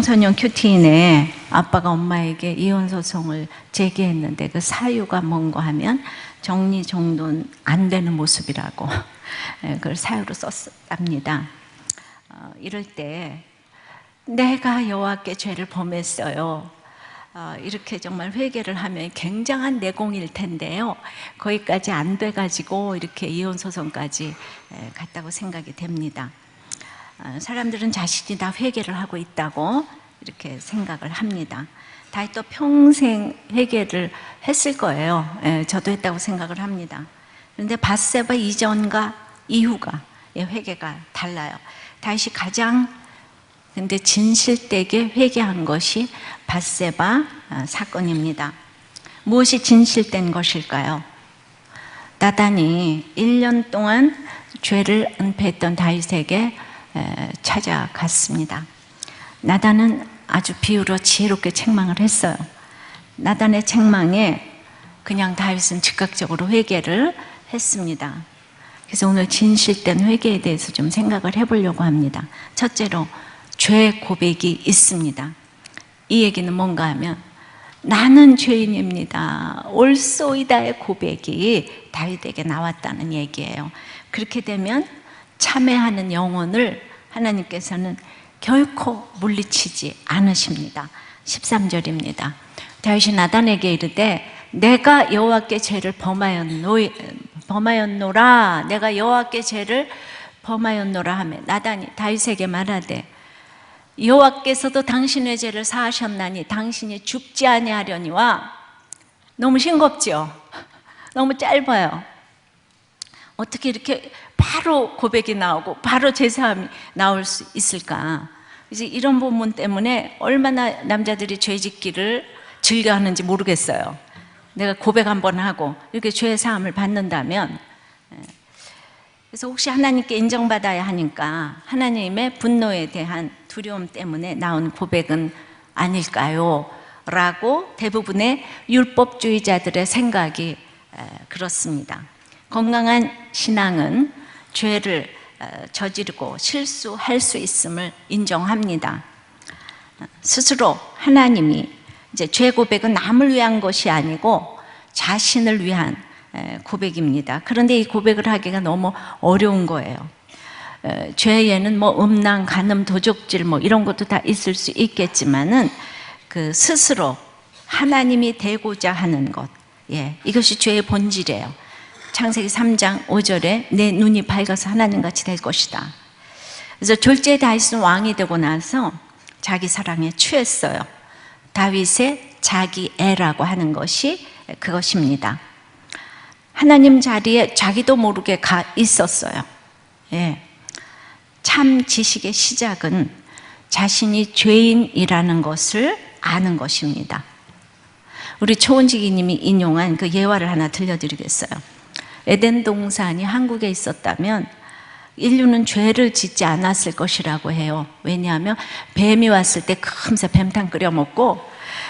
청소년 큐티인에 아빠가 엄마에게 이혼 소송을 제기했는데 그 사유가 뭔가 하면 정리정돈 안 되는 모습이라고 그걸 사유로 썼답니다. 이럴 때 내가 여호와께 죄를 범했어요. 이렇게 정말 회개를 하면 굉장한 내공일 텐데요. 거기까지 안 돼가지고 이렇게 이혼 소송까지 갔다고 생각이 됩니다. 사람들은 자신이 다 회개를 하고 있다고 이렇게 생각을 합니다. 다윗도 평생 회개를 했을 거예요. 저도 했다고 생각을 합니다. 그런데 밧세바 이전과 이후가 회개가 달라요. 다윗이 가장 근데 진실되게 회개한 것이 밧세바 사건입니다. 무엇이 진실된 것일까요? 나단이 1년 동안 죄를 은폐했던 다윗에게 찾아갔습니다. 나단은 아주 비유로 지혜롭게 책망을 했어요. 나단의 책망에 그냥 다윗은 즉각적으로 회개를 했습니다. 그래서 오늘 진실된 회개에 대해서 좀 생각을 해보려고 합니다. 첫째로 죄 고백이 있습니다. 이 얘기는 뭔가 하면 나는 죄인입니다, 옳소이다의 고백이 다윗에게 나왔다는 얘기예요. 그렇게 되면 참회하는 영혼을 하나님께서는 결코 물리치지 않으십니다. 13절입니다. 다윗이 나단에게 이르되 내가 여호와께 죄를 범하였노라, 내가 여호와께 죄를 범하였노라 하며 나단이 다윗에게 말하되 여호와께서도 당신의 죄를 사하셨나니 당신이 죽지 아니하려니와. 너무 싱겁죠? 너무 짧아요. 어떻게 이렇게 바로 고백이 나오고 바로 제사함이 나올 수 있을까? 그래서 이런 부분 때문에 얼마나 남자들이 죄짓기를 즐겨하는지 모르겠어요. 내가 고백 한번 하고 이렇게 죄 사함을 받는다면, 그래서 혹시 하나님께 인정받아야 하니까 하나님의 분노에 대한 두려움 때문에 나온 고백은 아닐까요? 라고 대부분의 율법주의자들의 생각이 그렇습니다. 건강한 신앙은 죄를 저지르고 실수할 수 있음을 인정합니다. 스스로 하나님이 이제 죄 고백은 남을 위한 것이 아니고 자신을 위한 고백입니다. 그런데 이 고백을 하기가 너무 어려운 거예요. 죄에는 뭐 음란, 간음, 도적질 뭐 이런 것도 다 있을 수 있겠지만은 그 스스로 하나님이 되고자 하는 것, 이것이 죄의 본질이에요. 창세기 3장 5절에 내 눈이 밝아서 하나님같이 될 것이다. 그래서 졸지에 다윗은 왕이 되고 나서 자기 사랑에 취했어요. 다윗의 자기 애라고 하는 것이 그것입니다. 하나님 자리에 자기도 모르게 가 있었어요. 참 지식의 시작은 자신이 죄인이라는 것을 아는 것입니다. 우리 초은지기님이 인용한 그 예화를 하나 들려드리겠어요. 에덴 동산이 한국에 있었다면 인류는 죄를 짓지 않았을 것이라고 해요. 왜냐하면 뱀이 왔을 때 금세 뱀탕 끓여 먹고,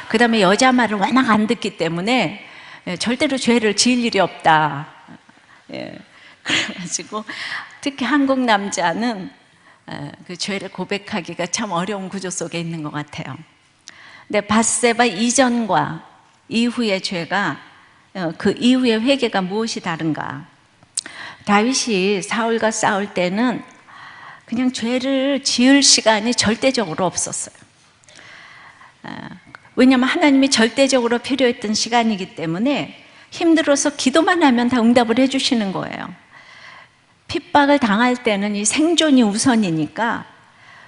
그 다음에 여자 말을 워낙 안 듣기 때문에 절대로 죄를 지을 일이 없다. 그래가지고 특히 한국 남자는 그 죄를 고백하기가 참 어려운 구조 속에 있는 것 같아요. 근데 밧세바 이전과 이후의 죄가, 그 이후의 회개가 무엇이 다른가? 다윗이 사울과 싸울 때는 그냥 죄를 지을 시간이 절대적으로 없었어요. 왜냐하면 하나님이 절대적으로 필요했던 시간이기 때문에 힘들어서 기도만 하면 다 응답을 해주시는 거예요. 핍박을 당할 때는 이 생존이 우선이니까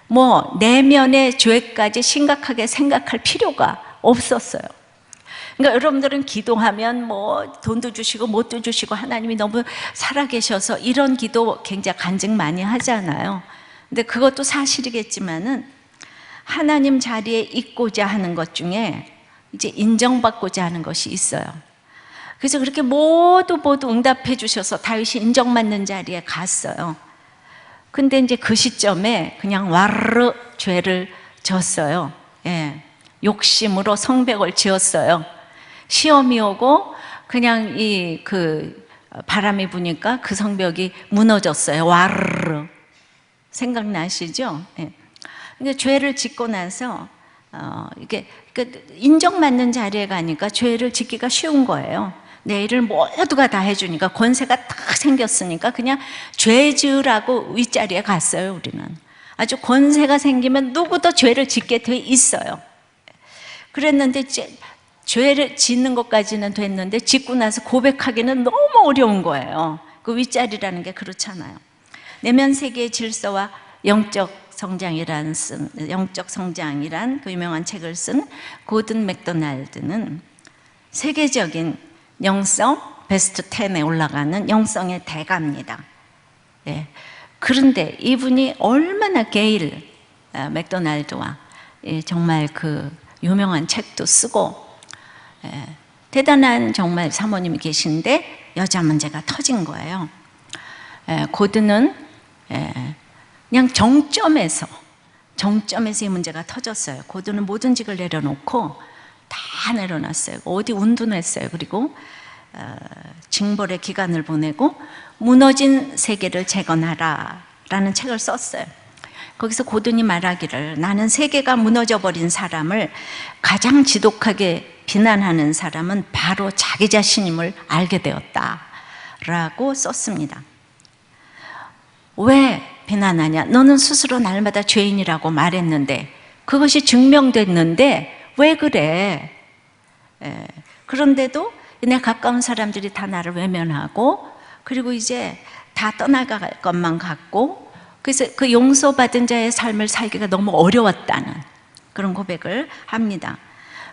뭐 내면의 죄까지 심각하게 생각할 필요가 없었어요. 그러니까 여러분들은 기도하면 뭐 돈도 주시고 못도 주시고 하나님이 너무 살아계셔서 이런 기도 굉장히 간증 많이 하잖아요. 근데 그것도 사실이겠지만은 하나님 자리에 있고자 하는 것 중에 이제 인정받고자 하는 것이 있어요. 그래서 그렇게 모두 응답해 주셔서 다윗이 인정받는 자리에 갔어요. 근데 이제 그 시점에 그냥 와르르 죄를 졌어요. 욕심으로 성벽을 지었어요. 시험이 오고 그냥 바람이 부니까 그 성벽이 무너졌어요. 와르르. 생각나시죠? 그러니까 죄를 짓고 나서 이게 인정받는 자리에 가니까 죄를 짓기가 쉬운 거예요. 내 일을 모두가 다 해주니까, 권세가 딱 생겼으니까 그냥 죄 지으라고 윗자리에 갔어요. 우리는 아주 권세가 생기면 누구도 죄를 짓게 돼 있어요. 그랬는데 죄를 짓는 것까지는 됐는데 짓고 나서 고백하기는 너무 어려운 거예요. 그 윗자리라는 게 그렇잖아요. 내면 세계의 질서와 영적 성장이란 그 유명한 책을 쓴 고든 맥도날드는 세계적인 영성 베스트 10에 올라가는 영성의 대가입니다. 예. 그런데 이분이 얼마나 게일 맥도날드와 정말 그 유명한 책도 쓰고 대단한 정말 사모님이 계신데 여자 문제가 터진 거예요. 고든은 그냥 정점에서 이 문제가 터졌어요. 고든은 모든 직을 내려놓고 다 내려놨어요. 어디 운동했어요. 그리고 징벌의 기간을 보내고 무너진 세계를 재건하라 라는 책을 썼어요. 거기서 고든이 말하기를, 나는 세계가 무너져버린 사람을 가장 지독하게 비난하는 사람은 바로 자기 자신임을 알게 되었다 라고 썼습니다. 왜 비난하냐? 너는 스스로 날마다 죄인이라고 말했는데, 그것이 증명됐는데 왜 그래? 그런데도 내 가까운 사람들이 다 나를 외면하고, 그리고 이제 다 떠나갈 것만 같고, 그래서 그 용서받은 자의 삶을 살기가 너무 어려웠다는 그런 고백을 합니다.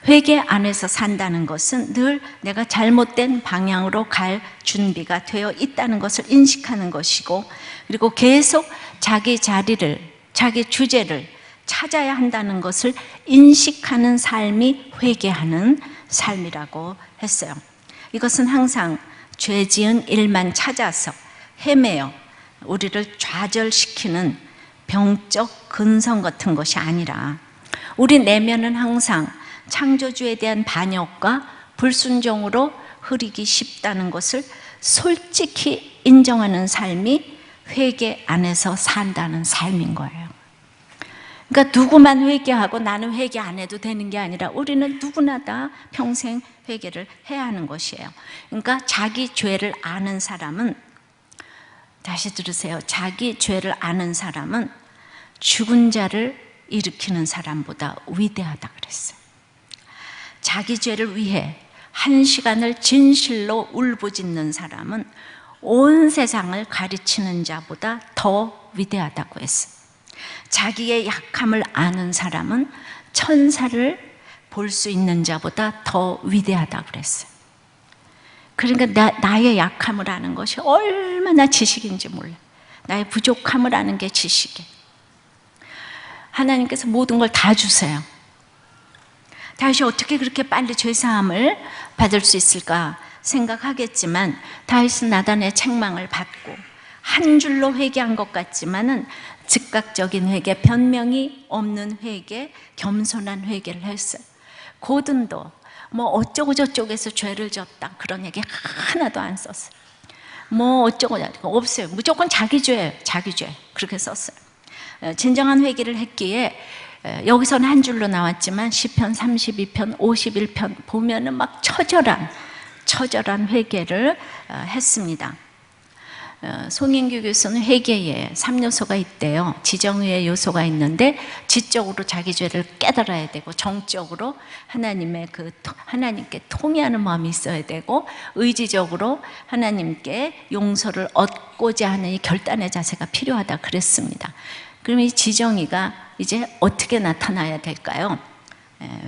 회개 안에서 산다는 것은 늘 내가 잘못된 방향으로 갈 준비가 되어 있다는 것을 인식하는 것이고, 그리고 계속 자기 자리를, 자기 주제를 찾아야 한다는 것을 인식하는 삶이 회개하는 삶이라고 했어요. 이것은 항상 죄 지은 일만 찾아서 헤매어 우리를 좌절시키는 병적 근성 같은 것이 아니라, 우리 내면은 항상 창조주에 대한 반역과 불순종으로 흐리기 쉽다는 것을 솔직히 인정하는 삶이 회개 안에서 산다는 삶인 거예요. 그러니까 누구만 회개하고 나는 회개 안 해도 되는 게 아니라, 우리는 누구나 다 평생 회개를 해야 하는 것이에요. 그러니까 자기 죄를 아는 사람은, 다시 들으세요, 자기 죄를 아는 사람은 죽은 자를 일으키는 사람보다 위대하다 그랬어요. 자기 죄를 위해 한 시간을 진실로 울부짖는 사람은 온 세상을 가르치는 자보다 더 위대하다고 했어요. 자기의 약함을 아는 사람은 천사를 볼 수 있는 자보다 더 위대하다고 그랬어요. 그러니까 나의 약함을 아는 것이 얼마나 지식인지 몰라. 나의 부족함을 아는 게 지식이에요. 하나님께서 모든 걸 다 주세요. 다윗이 어떻게 그렇게 빨리 죄사함을 받을 수 있을까 생각하겠지만, 다윗은 나단의 책망을 받고 한 줄로 회개한 것 같지만은 즉각적인 회개, 변명이 없는 회개, 겸손한 회개를 했어요. 고든도 뭐 어쩌고 저쩌고해서 죄를 졌다 그런 얘기 하나도 안 썼어요. 뭐 어쩌고 저쩌고 없어요. 무조건 자기 죄예요. 자기 죄. 그렇게 썼어요. 진정한 회개를 했기에, 여기서는 한 줄로 나왔지만 시편 32편, 51편 보면은 막 처절한 회개를 했습니다. 송인규 교수는 회개에 3요소가 있대요. 지정의의 요소가 있는데, 지적으로 자기 죄를 깨달아야 되고, 정적으로 하나님께 통회하는 마음이 있어야 되고, 의지적으로 하나님께 용서를 얻고자 하는 이 결단의 자세가 필요하다 그랬습니다. 그럼 이 지정의가 이제 어떻게 나타나야 될까요?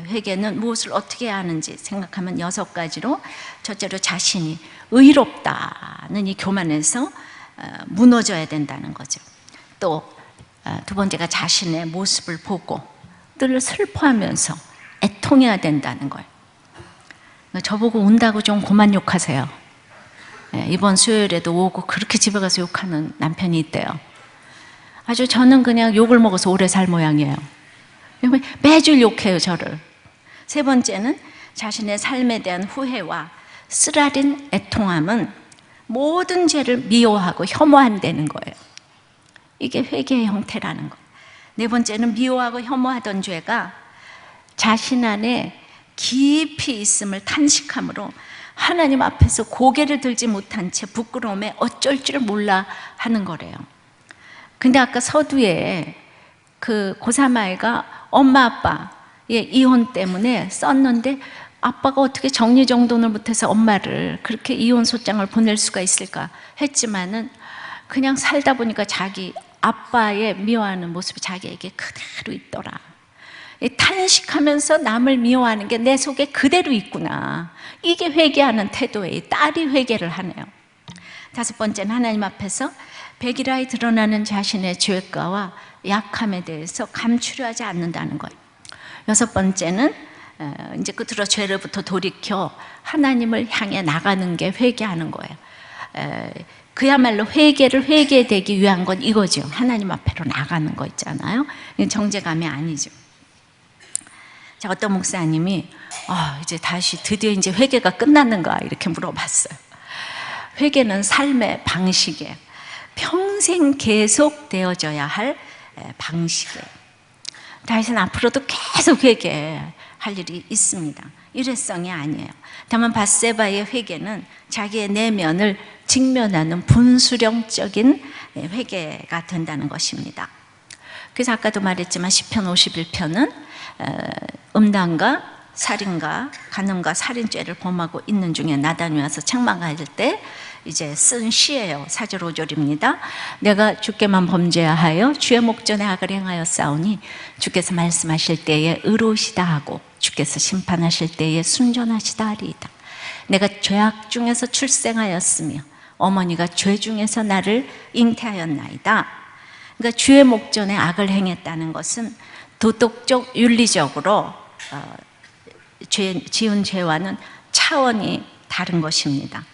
회개는 무엇을 어떻게 해야 하는지 생각하면 6가지로, 첫째로 자신이 의롭다는 이 교만에서 무너져야 된다는 거죠. 또 두 번째가 자신의 모습을 보고 늘 슬퍼하면서 애통해야 된다는 거예요. 저보고 운다고 좀 그만 욕하세요. 이번 수요일에도 오고 그렇게 집에 가서 욕하는 남편이 있대요. 아주 저는 그냥 욕을 먹어서 오래 살 모양이에요. 매주 욕해요, 저를. 세 번째는 자신의 삶에 대한 후회와 쓰라린 애통함은 모든 죄를 미워하고 혐오한다는 거예요. 이게 회개의 형태라는 거예요. 네 번째는 미워하고 혐오하던 죄가 자신 안에 깊이 있음을 탄식함으로 하나님 앞에서 고개를 들지 못한 채 부끄러움에 어쩔 줄 몰라 하는 거래요. 근데 아까 서두에 그 고3 아이가 엄마 아빠의 이혼 때문에 썼는데 아빠가 어떻게 정리정돈을 못해서 엄마를 그렇게 이혼 소장을 보낼 수가 있을까 했지만은 그냥 살다 보니까 자기 아빠의 미워하는 모습이 자기에게 그대로 있더라. 탄식하면서 남을 미워하는 게 내 속에 그대로 있구나. 이게 회개하는 태도예요. 딸이 회개를 하네요. 5번째는 하나님 앞에서 백일하에 드러나는 자신의 죄가와 약함에 대해서 감추려 하지 않는다는 거예요. 6번째는 이제 끝으로 죄로부터 돌이켜 하나님을 향해 나가는 게 회개하는 거예요. 그야말로 회개되기 위한 건 이거죠. 하나님 앞으로 나가는 거 있잖아요. 정죄감이 아니죠. 자, 어떤 목사님이 이제 다시 드디어 이제 회개가 끝났는가 이렇게 물어봤어요. 회개는 삶의 방식에 평생 계속 되어져야 할 방식이에요. 다윗은 앞으로도 계속 회개할 일이 있습니다. 일회성이 아니에요. 다만 밧세바의 회개는 자기의 내면을 직면하는 분수령적인 회개가 된다는 것입니다. 그래서 아까도 말했지만 시편 51편은 음란과 살인과 간음과 살인죄를 범하고 있는 중에 나단이 와서 책망할 때 이제 쓴 시예요. 4절 5절입니다. 내가 주께만 범죄하여 주의 목전에 악을 행하였사오니 주께서 말씀하실 때에 의로우시다 하고 주께서 심판하실 때에 순전하시다 하리이다. 내가 죄악 중에서 출생하였으며 어머니가 죄 중에서 나를 잉태하였나이다. 그러니까 주의 목전에 악을 행했다는 것은 도덕적 윤리적으로 지은 죄와는 차원이 다른 것입니다.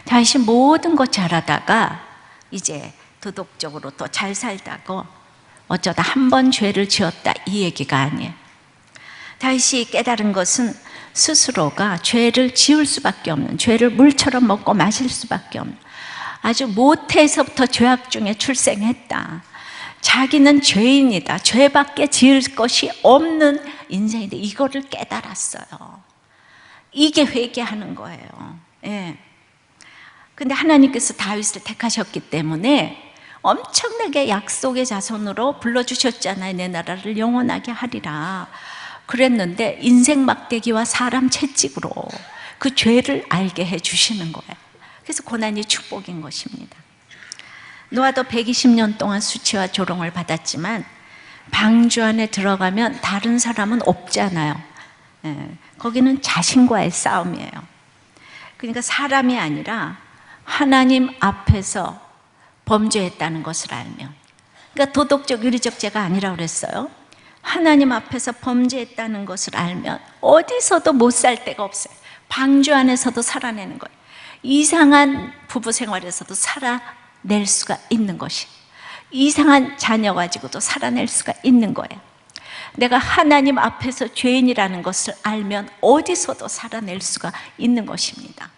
다윗이 모든 것 잘하다가 이제 도덕적으로 또 잘 살다고 어쩌다 한 번 죄를 지었다 이 얘기가 아니에요. 다윗이 깨달은 것은 스스로가 죄를 지을 수밖에 없는, 죄를 물처럼 먹고 마실 수밖에 없는, 아주 모태에서부터 죄악 중에 출생했다. 자기는 죄인이다. 죄밖에 지을 것이 없는 인생인데 이거를 깨달았어요. 이게 회개하는 거예요. 예. 근데 하나님께서 다윗을 택하셨기 때문에 엄청나게 약속의 자손으로 불러주셨잖아요. 내 나라를 영원하게 하리라 그랬는데 인생 막대기와 사람 채찍으로 그 죄를 알게 해주시는 거예요. 그래서 고난이 축복인 것입니다. 노아도 120년 동안 수치와 조롱을 받았지만 방주 안에 들어가면 다른 사람은 없잖아요. 거기는 자신과의 싸움이에요. 그러니까 사람이 아니라 하나님 앞에서 범죄했다는 것을 알면, 그러니까 도덕적 윤리적 죄가 아니라고 그랬어요. 하나님 앞에서 범죄했다는 것을 알면 어디서도 못 살 데가 없어요. 방주 안에서도 살아내는 거예요. 이상한 부부 생활에서도 살아낼 수가 있는 것이, 이상한 자녀 가지고도 살아낼 수가 있는 거예요. 내가 하나님 앞에서 죄인이라는 것을 알면 어디서도 살아낼 수가 있는 것입니다.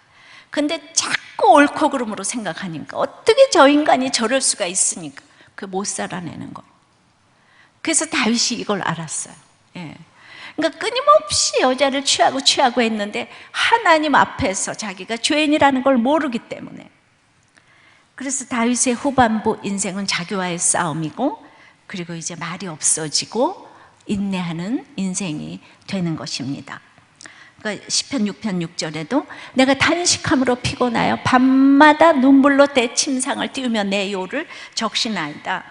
근데 자꾸 옳고 그름으로 생각하니까 어떻게 저 인간이 저럴 수가 있으니까 그 못 살아내는 거예요. 그래서 다윗이 이걸 알았어요. 예. 그러니까 끊임없이 여자를 취하고 했는데 하나님 앞에서 자기가 죄인이라는 걸 모르기 때문에, 그래서 다윗의 후반부 인생은 자기와의 싸움이고, 그리고 이제 말이 없어지고 인내하는 인생이 되는 것입니다. 그러니까 시편 6편 6절에도 내가 탄식함으로 피곤하여 밤마다 눈물로 내 침상을 띄우며 내 요를 적시나이다.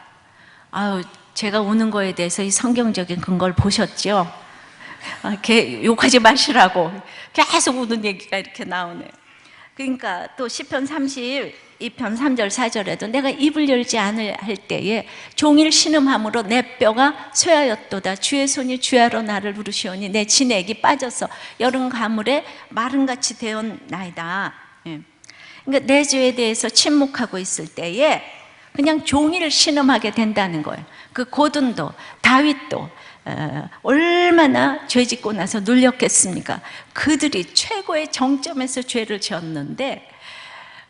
아유, 제가 우는 거에 대해서 이 성경적인 근거를 보셨죠? 욕하지 마시라고 계속 우는 얘기가 이렇게 나오네요. 그러니까 또 시편 32편 3절 4절에도 내가 입을 열지 않을 할 때에 종일 신음함으로 내 뼈가 쇠하였도다. 주의 손이 주야로 나를 부르시오니 내 진액이 빠져서 여름 가물에 마른같이 되었나이다. 그러니까 내 죄에 대해서 침묵하고 있을 때에 그냥 종일 신음하게 된다는 거예요. 그 고든도 다윗도 얼마나 죄 짓고 나서 눌렸겠습니까? 그들이 최고의 정점에서 죄를 지었는데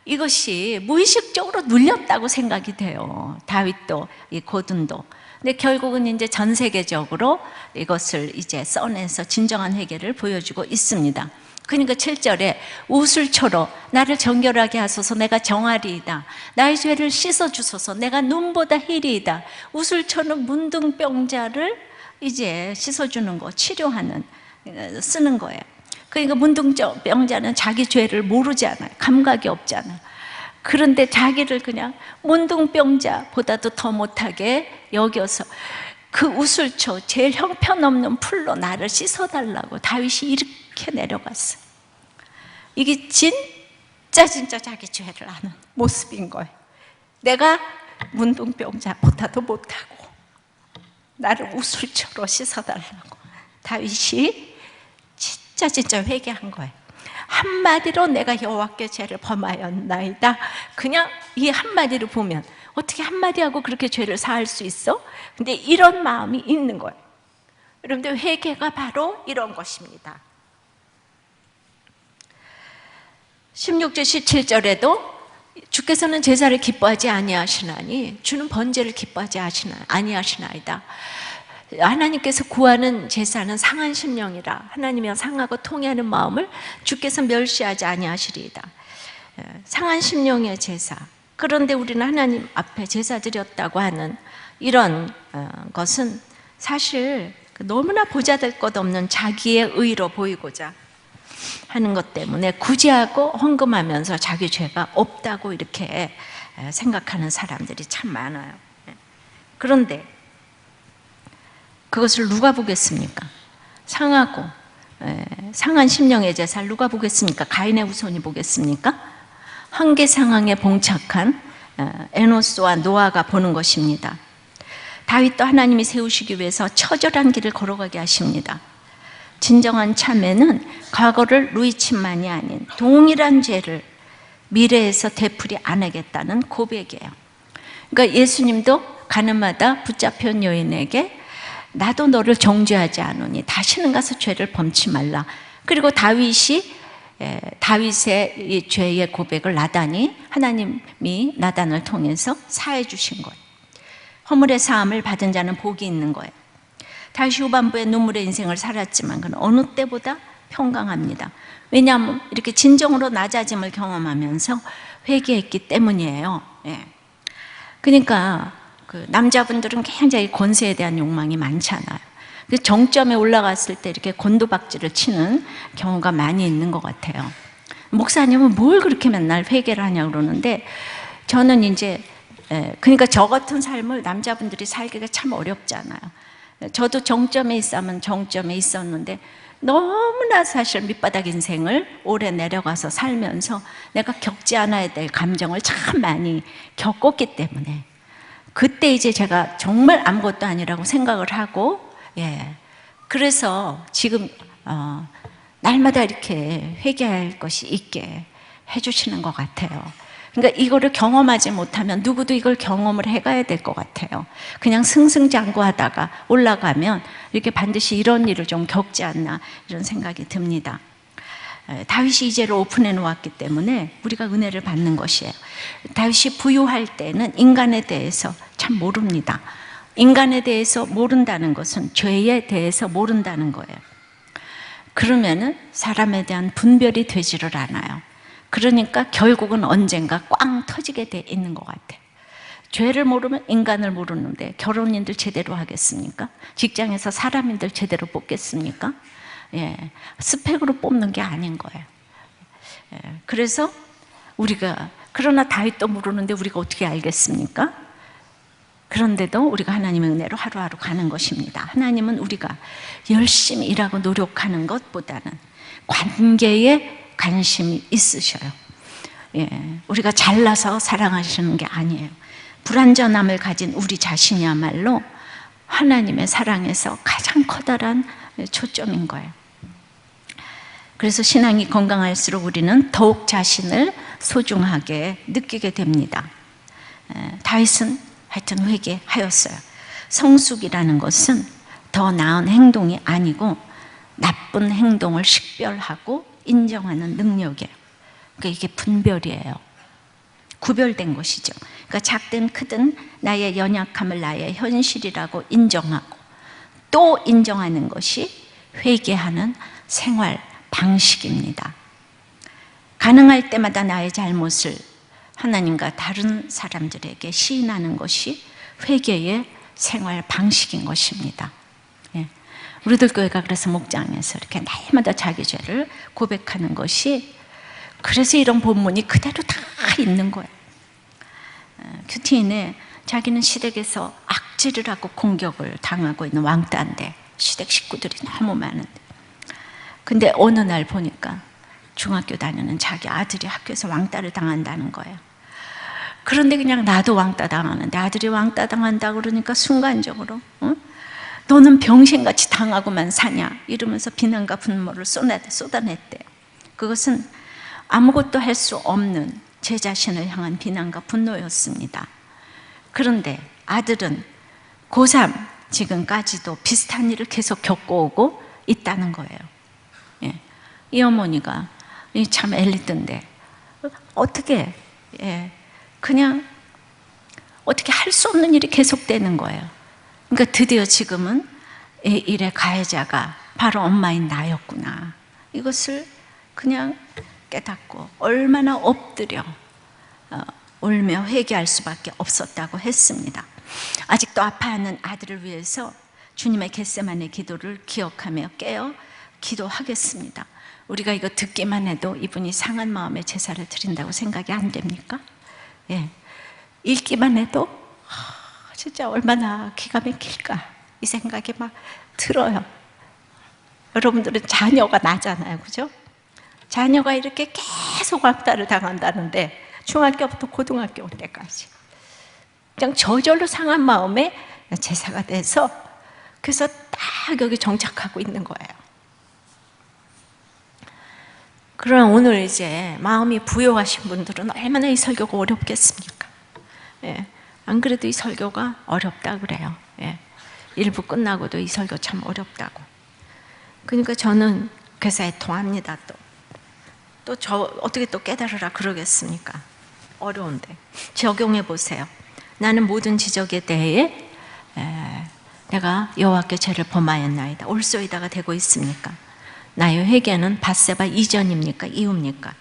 이것이 무의식적으로 눌렸다고 생각이 돼요. 다윗도 이 고든도. 근데 결국은 이제 전 세계적으로 이것을 이제 써내서 진정한 회개를 보여주고 있습니다. 그러니까 7절에 우슬초로 나를 정결하게 하소서 내가 정하리이다. 나의 죄를 씻어주소서 내가 눈보다 희리이다. 우슬초는 문둥병자를 이제 씻어주는 거, 치료하는, 쓰는 거예요. 그러니까 문둥병자는 자기 죄를 모르잖아요. 감각이 없잖아요. 그런데 자기를 그냥 문둥병자보다도 더 못하게 여겨서 그 우슬초, 제일 형편없는 풀로 나를 씻어달라고 다윗이 이렇게 내려갔어요. 이게 진짜 자기 죄를 아는 모습인 거예요. 내가 문둥병자보다도 못하고 나를 우슬초로 씻어달라고 다윗이 진짜 회개한 거예요. 한마디로 내가 여호와께 죄를 범하였나이다. 그냥 이 한마디를 보면 어떻게 한마디 하고 그렇게 죄를 사할 수 있어? 근데 이런 마음이 있는 거예요. 여러분들 회개가 바로 이런 것입니다. 16절 17절에도 주께서는 제사를 기뻐하지 아니하시나니 주는 번제를 기뻐하지 아니하시나이다. 하나님께서 구하는 제사는 상한 심령이라 하나님이랑 상하고 통해하는 마음을 주께서 멸시하지 아니하시리이다. 상한 심령의 제사. 그런데 우리는 하나님 앞에 제사 드렸다고 하는 이런 것은 사실 너무나 보잘것 것 없는 자기의 의로 보이고자 하는 것 때문에 구제하고 헌금하면서 자기 죄가 없다고 이렇게 생각하는 사람들이 참 많아요. 그런데 그것을 누가 보겠습니까? 상하고 상한 심령의 제사를 누가 보겠습니까? 가인의 후손이 보겠습니까? 한계 상황에 봉착한 에노스와 노아가 보는 것입니다. 다윗도 하나님이 세우시기 위해서 처절한 길을 걸어가게 하십니다. 진정한 참회는 과거를 누이침만이 아닌 동일한 죄를 미래에서 되풀이 안 하겠다는 고백이에요. 그러니까 예수님도 가늠하다 붙잡힌 여인에게 나도 너를 정죄하지 않으니 다시는 가서 죄를 범치 말라. 그리고 다윗의 이 죄의 고백을 하나님이 나단을 통해서 사해 주신 거예요. 허물의 사함을 받은 자는 복이 있는 거예요. 다윗이 후반부에 눈물의 인생을 살았지만 그는 어느 때보다 평강합니다. 왜냐하면 이렇게 진정으로 낮아짐을 경험하면서 회개했기 때문이에요. 그러니까 그 남자분들은 굉장히 권세에 대한 욕망이 많잖아요. 정점에 올라갔을 때 이렇게 곤두박질을 치는 경우가 많이 있는 것 같아요. 목사님은 뭘 그렇게 맨날 회개를 하냐고 그러는데 저는 이제 그러니까 저 같은 삶을 남자분들이 살기가 참 어렵잖아요. 저도 정점에 있으면 정점에 있었는데 너무나 사실 밑바닥 인생을 오래 내려가서 살면서 내가 겪지 않아야 될 감정을 참 많이 겪었기 때문에 그때 이제 제가 정말 아무것도 아니라고 생각을 하고 그래서 지금 날마다 이렇게 회개할 것이 있게 해주시는 것 같아요. 그러니까 이거를 경험하지 못하면 누구도 이걸 경험을 해가야 될 것 같아요. 그냥 승승장구하다가 올라가면 이렇게 반드시 이런 일을 좀 겪지 않나 이런 생각이 듭니다. 다윗이 이 죄를 오픈해 놓았기 때문에 우리가 은혜를 받는 것이에요. 다윗이 부유할 때는 인간에 대해서 참 모릅니다. 인간에 대해서 모른다는 것은 죄에 대해서 모른다는 거예요. 그러면은 사람에 대한 분별이 되지를 않아요. 그러니까 결국은 언젠가 꽝 터지게 돼 있는 것 같아요. 죄를 모르면 인간을 모르는데 결혼인들 제대로 하겠습니까? 직장에서 사람인들 제대로 뽑겠습니까? 스펙으로 뽑는 게 아닌 거예요. 그래서 그러나 다윗도 모르는데 우리가 어떻게 알겠습니까? 그런데도 우리가 하나님의 은혜로 하루하루 가는 것입니다. 하나님은 우리가 열심히 일하고 노력하는 것보다는 관계에 관심이 있으셔요. 우리가 잘나서 사랑하시는 게 아니에요. 불완전함을 가진 우리 자신이야말로 하나님의 사랑에서 가장 커다란 초점인 거예요. 그래서 신앙이 건강할수록 우리는 더욱 자신을 소중하게 느끼게 됩니다. 다윗은 하여튼 회개하였어요. 성숙이라는 것은 더 나은 행동이 아니고 나쁜 행동을 식별하고 인정하는 능력이에요. 그러니까 이게 분별이에요. 구별된 것이죠. 그러니까 작든 크든 나의 연약함을 나의 현실이라고 인정하고 또 인정하는 것이 회개하는 생활 방식입니다. 가능할 때마다 나의 잘못을 하나님과 다른 사람들에게 시인하는 것이 회개의 생활 방식인 것입니다. 예. 우리들 교회가 그래서 목장에서 이렇게 날마다 자기 죄를 고백하는 것이, 그래서 이런 본문이 그대로 다 있는 거예요. 큐티인에 자기는 시댁에서 악질을 하고 공격을 당하고 있는 왕따인데 시댁 식구들이 너무 많은데, 근데 어느 날 보니까 중학교 다니는 자기 아들이 학교에서 왕따를 당한다는 거예요. 그런데 그냥 나도 왕따 당하는데 아들이 왕따 당한다 그러니까 순간적으로 너는 병신같이 당하고만 사냐 이러면서 비난과 분노를 쏟아냈대요. 그것은 아무것도 할 수 없는 제 자신을 향한 비난과 분노였습니다. 그런데 아들은 고3 지금까지도 비슷한 일을 계속 겪어오고 있다는 거예요. 예. 이 어머니가 참 엘리트인데 어떻게 그냥 어떻게 할 수 없는 일이 계속되는 거예요. 그러니까 드디어 지금은 이 일의 가해자가 바로 엄마인 나였구나, 이것을 그냥 깨닫고 얼마나 엎드려 울며 회개할 수밖에 없었다고 했습니다. 아직도 아파하는 아들을 위해서 주님의 겟세마네 기도를 기억하며 깨어 기도하겠습니다. 우리가 이거 듣기만 해도 이분이 상한 마음에 제사를 드린다고 생각이 안 됩니까? 예. 읽기만 해도 진짜 얼마나 기가 막힐까 이 생각이 막 들어요. 여러분들은 자녀가 나잖아요, 그죠? 자녀가 이렇게 계속 왕따를 당한다는데 중학교부터 고등학교 올 때까지 그냥 저절로 상한 마음에 제사가 돼서 그래서 딱 여기 정착하고 있는 거예요. 그럼 오늘 이제 마음이 부요하신 분들은 얼마나 이 설교가 어렵겠습니까? 예. 안 그래도 이 설교가 어렵다 그래요. 예. 1부 끝나고도 이 설교 참 어렵다고. 그러니까 저는 괴사에 통합니다. 또 저 어떻게 또 깨달으라 그러겠습니까? 어려운데 적용해 보세요. 나는 모든 지적에 대해 내가 여호와께 죄를 범하였나이다, 올소이다가 되고 있습니까? 나의 회개는 밧세바 이전입니까? 이후입니까?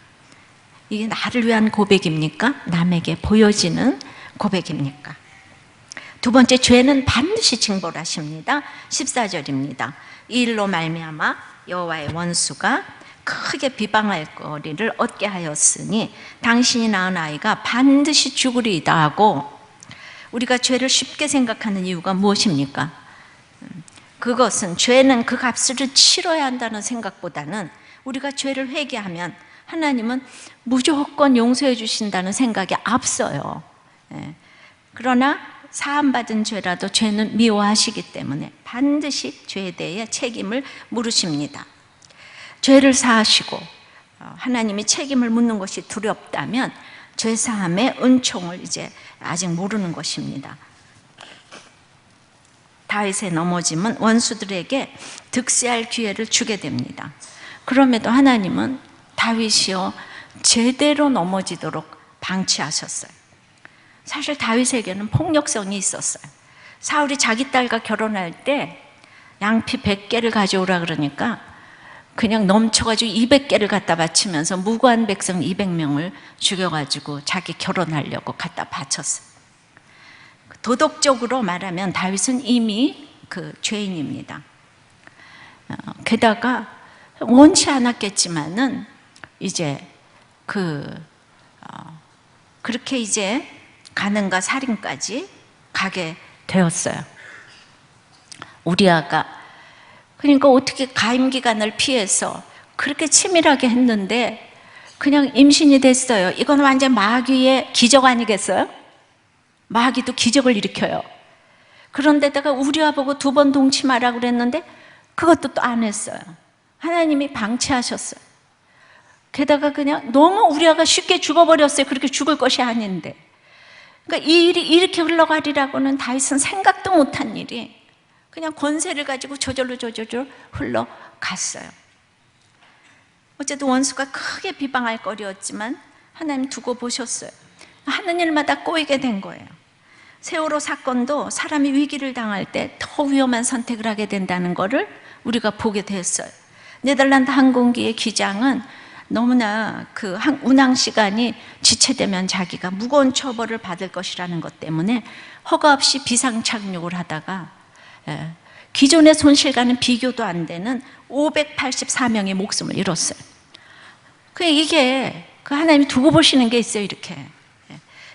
이게 나를 위한 고백입니까? 남에게 보여지는 고백입니까? 두 번째, 죄는 반드시 징벌하십니다. 14절입니다. 이 일로 말미암아 여호와의 원수가 크게 비방할 거리를 얻게 하였으니 당신이 낳은 아이가 반드시 죽으리이다 하고, 우리가 죄를 쉽게 생각하는 이유가 무엇입니까? 그것은 죄는 그 값을 치러야 한다는 생각보다는 우리가 죄를 회개하면 하나님은 무조건 용서해 주신다는 생각이 앞서요. 그러나 사함받은 죄라도 죄는 미워하시기 때문에 반드시 죄에 대해 책임을 물으십니다. 죄를 사하시고 하나님이 책임을 묻는 것이 두렵다면 죄사함의 은총을 이제 아직 모르는 것입니다. 다윗의 넘어짐은 원수들에게 득세할 기회를 주게 됩니다. 그럼에도 하나님은 다윗이요 제대로 넘어지도록 방치하셨어요. 사실 다윗에게는 폭력성이 있었어요. 사울이 자기 딸과 결혼할 때 양피 100개를 가져오라 그러니까 그냥 넘쳐가지고 200개를 갖다 바치면서 무고한 백성 200명을 죽여가지고 자기 결혼하려고 갖다 바쳤어요. 도덕적으로 말하면 다윗은 이미 그 죄인입니다. 게다가 원치 않았겠지만은 이제 그렇게 이제 간음과 살인까지 가게 되었어요. 우리아가 그러니까 어떻게 가임 기간을 피해서 그렇게 치밀하게 했는데 그냥 임신이 됐어요. 이건 완전 마귀의 기적 아니겠어요? 마귀도 기적을 일으켜요. 그런데다가 우리아 보고 2번 동침하라고 그랬는데 그것도 또 안 했어요. 하나님이 방치하셨어요. 게다가 그냥 너무 우리아가 쉽게 죽어버렸어요. 그렇게 죽을 것이 아닌데. 그러니까 이 일이 이렇게 흘러가리라고는 다윗은 생각도 못한 일이 그냥 권세를 가지고 저절로 흘러갔어요. 어쨌든 원수가 크게 비방할 거리였지만 하나님 두고 보셨어요. 하는 일마다 꼬이게 된 거예요. 세월호 사건도 사람이 위기를 당할 때 더 위험한 선택을 하게 된다는 것을 우리가 보게 됐어요. 네덜란드 항공기의 기장은 너무나 그 운항 시간이 지체되면 자기가 무거운 처벌을 받을 것이라는 것 때문에 허가 없이 비상 착륙을 하다가 기존의 손실과는 비교도 안 되는 584명의 목숨을 잃었어요. 이게 하나님이 두고 보시는 게 있어요. 이렇게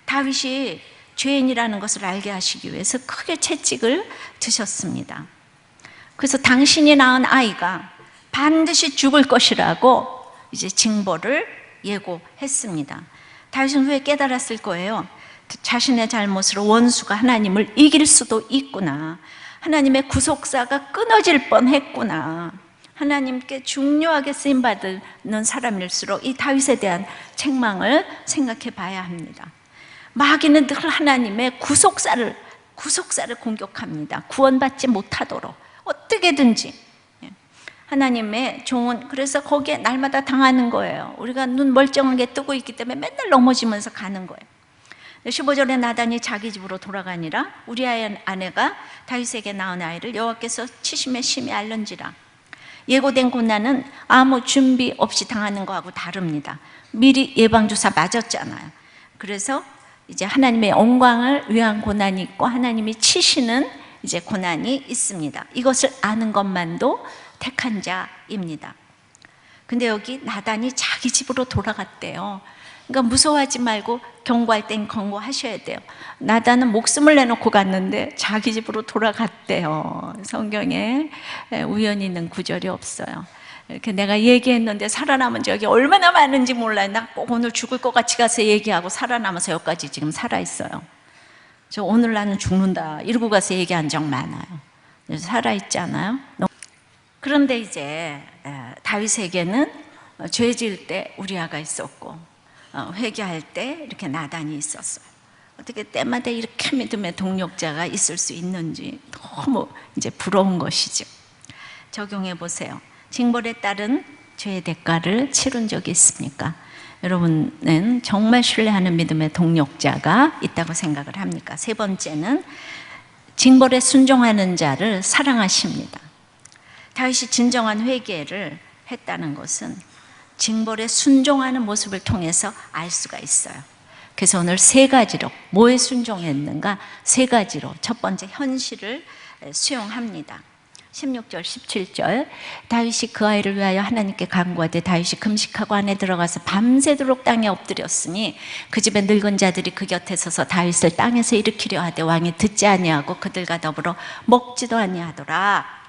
다윗이 죄인이라는 것을 알게 하시기 위해서 크게 채찍을 드셨습니다. 그래서 당신이 낳은 아이가 반드시 죽을 것이라고 이제 징벌을 예고했습니다. 다윗은 왜 깨달았을 거예요? 자신의 잘못으로 원수가 하나님을 이길 수도 있구나. 하나님의 구속사가 끊어질 뻔했구나. 하나님께 중요하게 쓰임받는 사람일수록 이 다윗에 대한 책망을 생각해 봐야 합니다. 마귀는 늘 하나님의 구속사를 공격합니다. 구원받지 못하도록 어떻게든지. 하나님의 종은 그래서 거기에 날마다 당하는 거예요. 우리가 눈 멀쩡하게 뜨고 있기 때문에 맨날 넘어지면서 가는 거예요. 15절에 나단이 자기 집으로 돌아가니라 우리아의 아내가 다윗에게 낳은 아이를 여호와께서 치심에 심히 알른지라. 예고된 고난은 아무 준비 없이 당하는 거하고 다릅니다. 미리 예방주사 맞았잖아요. 그래서 이제 하나님의 영광을 위한 고난이 있고 하나님이 치시는 이제 고난이 있습니다. 이것을 아는 것만도 택한 자입니다. 근데 여기 나단이 자기 집으로 돌아갔대요. 그러니까 무서워하지 말고 경고할 땐 경고하셔야 돼요. 나단은 목숨을 내놓고 갔는데 자기 집으로 돌아갔대요. 성경에 우연히 있는 구절이 없어요. 이렇게 내가 얘기했는데 살아남은 적이 얼마나 많은지 몰라요. 나 꼭 오늘 죽을 것 같이 가서 얘기하고 살아남아서 여기까지 지금 살아있어요. 저 오늘 나는 죽는다 이러고 가서 얘기한 적 많아요. 살아있잖아요. 그런데 이제 다윗에게는 죄 지을 때 우리아가 있었고 회개할 때 이렇게 나단이 있었어요. 어떻게 때마다 이렇게 믿음의 동력자가 있을 수 있는지 너무 이제 부러운 것이죠. 적용해 보세요. 징벌에 따른 죄의 대가를 치른 적이 있습니까? 여러분은 정말 신뢰하는 믿음의 동력자가 있다고 생각을 합니까? 세 번째는 징벌에 순종하는 자를 사랑하십니다. 다윗이 진정한 회개를 했다는 것은 징벌에 순종하는 모습을 통해서 알 수가 있어요. 그래서 오늘 세 가지로 뭐에 순종했는가? 세 가지로 첫 번째 현실을 수용합니다. 16절 17절 다윗이 그 아이를 위하여 하나님께 간구하되 다윗이 금식하고 안에 들어가서 밤새도록 땅에 엎드렸으니 그 집에 늙은 자들이 그 곁에 서서 다윗을 땅에서 일으키려 하되 왕이 듣지 아니하고 그들과 더불어 먹지도 아니하더라.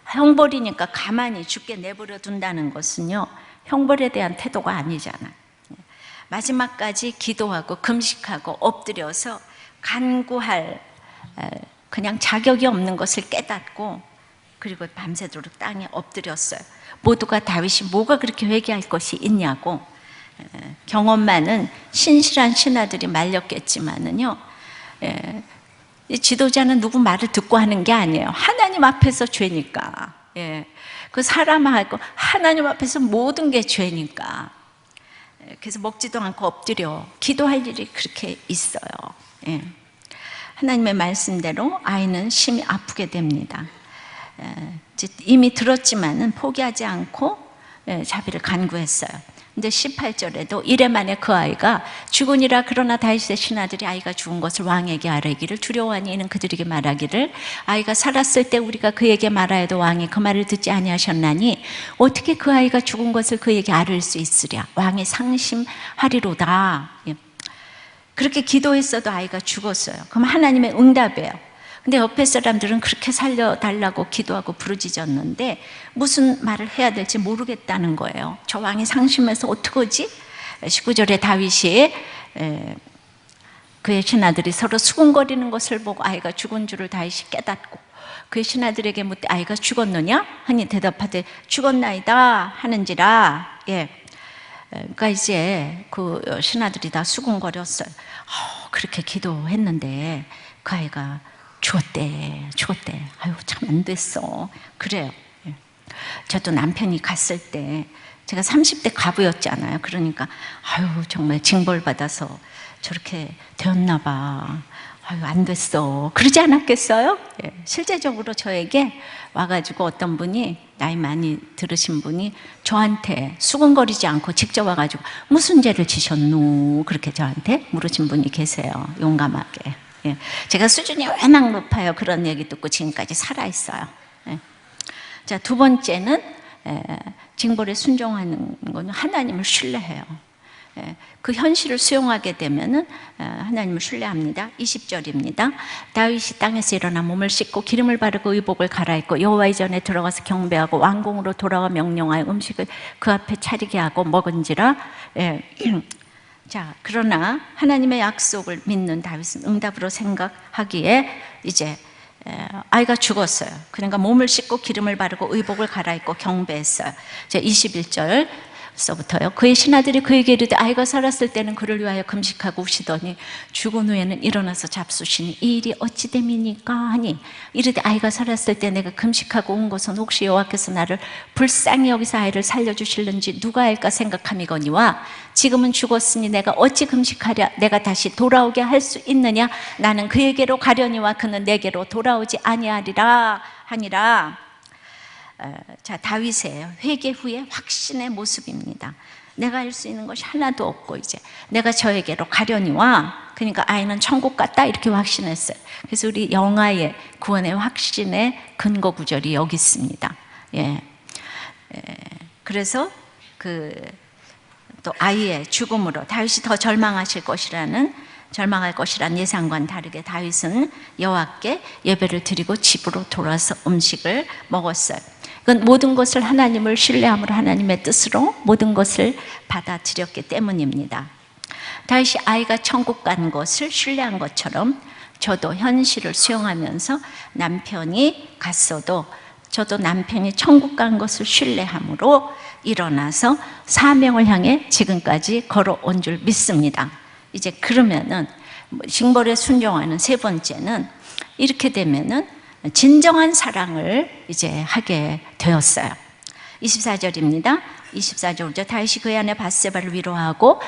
형벌이니까 가만히 죽게 내버려 둔다는 것은요 형벌에 대한 태도가 아니잖아요. 마지막까지 기도하고 금식하고 엎드려서 간구할 그냥 자격이 없는 것을 깨닫고 그리고 밤새도록 땅에 엎드렸어요. 모두가 다윗이 뭐가 그렇게 회개할 것이 있냐고. 경험 많은 신실한 신하들이 말렸겠지만은요 이 지도자는 누구 말을 듣고 하는 게 아니에요. 하나님 앞에서 죄니까. 그 사람하고 하나님 앞에서 모든 게 죄니까. 그래서 먹지도 않고 엎드려 기도할 일이 그렇게 있어요. 하나님의 말씀대로 아이는 심히 아프게 됩니다. 이미 들었지만은 포기하지 않고 자비를 간구했어요. 근데 18절에도 이래 만에 그 아이가 죽으니라. 그러나 다윗의 신하들이 아이가 죽은 것을 왕에게 아뢰기를 두려워하니 이는 그들에게 말하기를 아이가 살았을 때 우리가 그에게 말하여도 왕이 그 말을 듣지 아니하셨나니 어떻게 그 아이가 죽은 것을 그에게 아뢰일 수 있으랴. 왕이 상심하리로다. 그렇게 기도했어도 아이가 죽었어요. 그럼 하나님의 응답이에요. 근데 옆에 사람들은 그렇게 살려달라고 기도하고 부르짖었는데 무슨 말을 해야 될지 모르겠다는 거예요. 저 왕이 상심해서 어떡하지? 19절에 다윗이 그의 신하들이 서로 수군거리는 것을 보고 아이가 죽은 줄을 다윗이 깨닫고 그의 신하들에게 묻되 아이가 죽었느냐? 하니 대답하되 죽었나이다 하는지라. 그러니까 이제 그 신하들이 다 수군거렸어요. 그렇게 기도했는데 그 아이가 죽었대. 아유 참 안 됐어. 그래요. 저도 남편이 갔을 때 제가 30대 과부였잖아요. 그러니까 아유 정말 징벌받아서 저렇게 되었나 봐. 아유 안 됐어. 그러지 않았겠어요? 예, 실제적으로 저에게 와가지고 어떤 분이 나이 많이 들으신 분이 저한테 수근거리지 않고 직접 와가지고 무슨 죄를 지셨노? 그렇게 저한테 물으신 분이 계세요. 용감하게. 예, 제가 수준이 워낙 높아요. 그런 얘기 듣고 지금까지 살아있어요. 예. 자, 두 번째는 징벌에 순종하는 것은 하나님을 신뢰해요. 그 현실을 수용하게 되면은 하나님을 신뢰합니다. 20절입니다. 다윗이 땅에서 일어나 몸을 씻고 기름을 바르고 의복을 갈아입고 여호와의 전에 들어가서 경배하고 왕궁으로 돌아와 명령하여 음식을 그 앞에 차리게 하고 먹은지라. 자, 그러나 하나님의 약속을 믿는 다윗은 응답으로 생각하기에 이제 아이가 죽었어요. 그러니까 몸을 씻고 기름을 바르고 의복을 갈아입고 경배했어요. 21절 서부터요. 그의 신하들이 그에게 이르되 아이가 살았을 때는 그를 위하여 금식하고 우시더니 죽은 후에는 일어나서 잡수시니 이 일이 어찌 됨이니까 하니 이르되 아이가 살았을 때 내가 금식하고 온 것은 혹시 여호와께서 나를 불쌍히 여기서 아이를 살려주실는지 누가 알까 생각함이거니와 지금은 죽었으니 내가 어찌 금식하랴 내가 다시 돌아오게 할 수 있느냐 나는 그에게로 가려니와 그는 내게로 돌아오지 아니하리라 하니라. 자, 다윗의 회개 후에 확신의 모습입니다. 내가 할 수 있는 것이 하나도 없고 이제 내가 저에게로 가려니와 그러니까 아이는 천국 갔다 이렇게 확신했어요. 그래서 우리 영아의 구원의 확신의 근거 구절이 여기 있습니다. 그래서 또 아이의 죽음으로 다윗이 더 절망할 것이라는 예상과는 다르게 다윗은 여호와께 예배를 드리고 집으로 돌아서 음식을 먹었어요. 그건 모든 것을 하나님을 신뢰함으로 하나님의 뜻으로 모든 것을 받아들였기 때문입니다. 다윗이 아이가 천국 간 것을 신뢰한 것처럼 저도 현실을 수용하면서 남편이 갔어도 저도 남편이 천국 간 것을 신뢰함으로 일어나서 사명을 향해 지금까지 걸어온 줄 믿습니다. 이제 그러면은 징벌에 순종하는 세 번째는 이렇게 되면은 진정한 사랑을 이제 하게 되었어요. 24절입니다. 24절죠. 다윗이 그의 아내 밧세바를 위로하고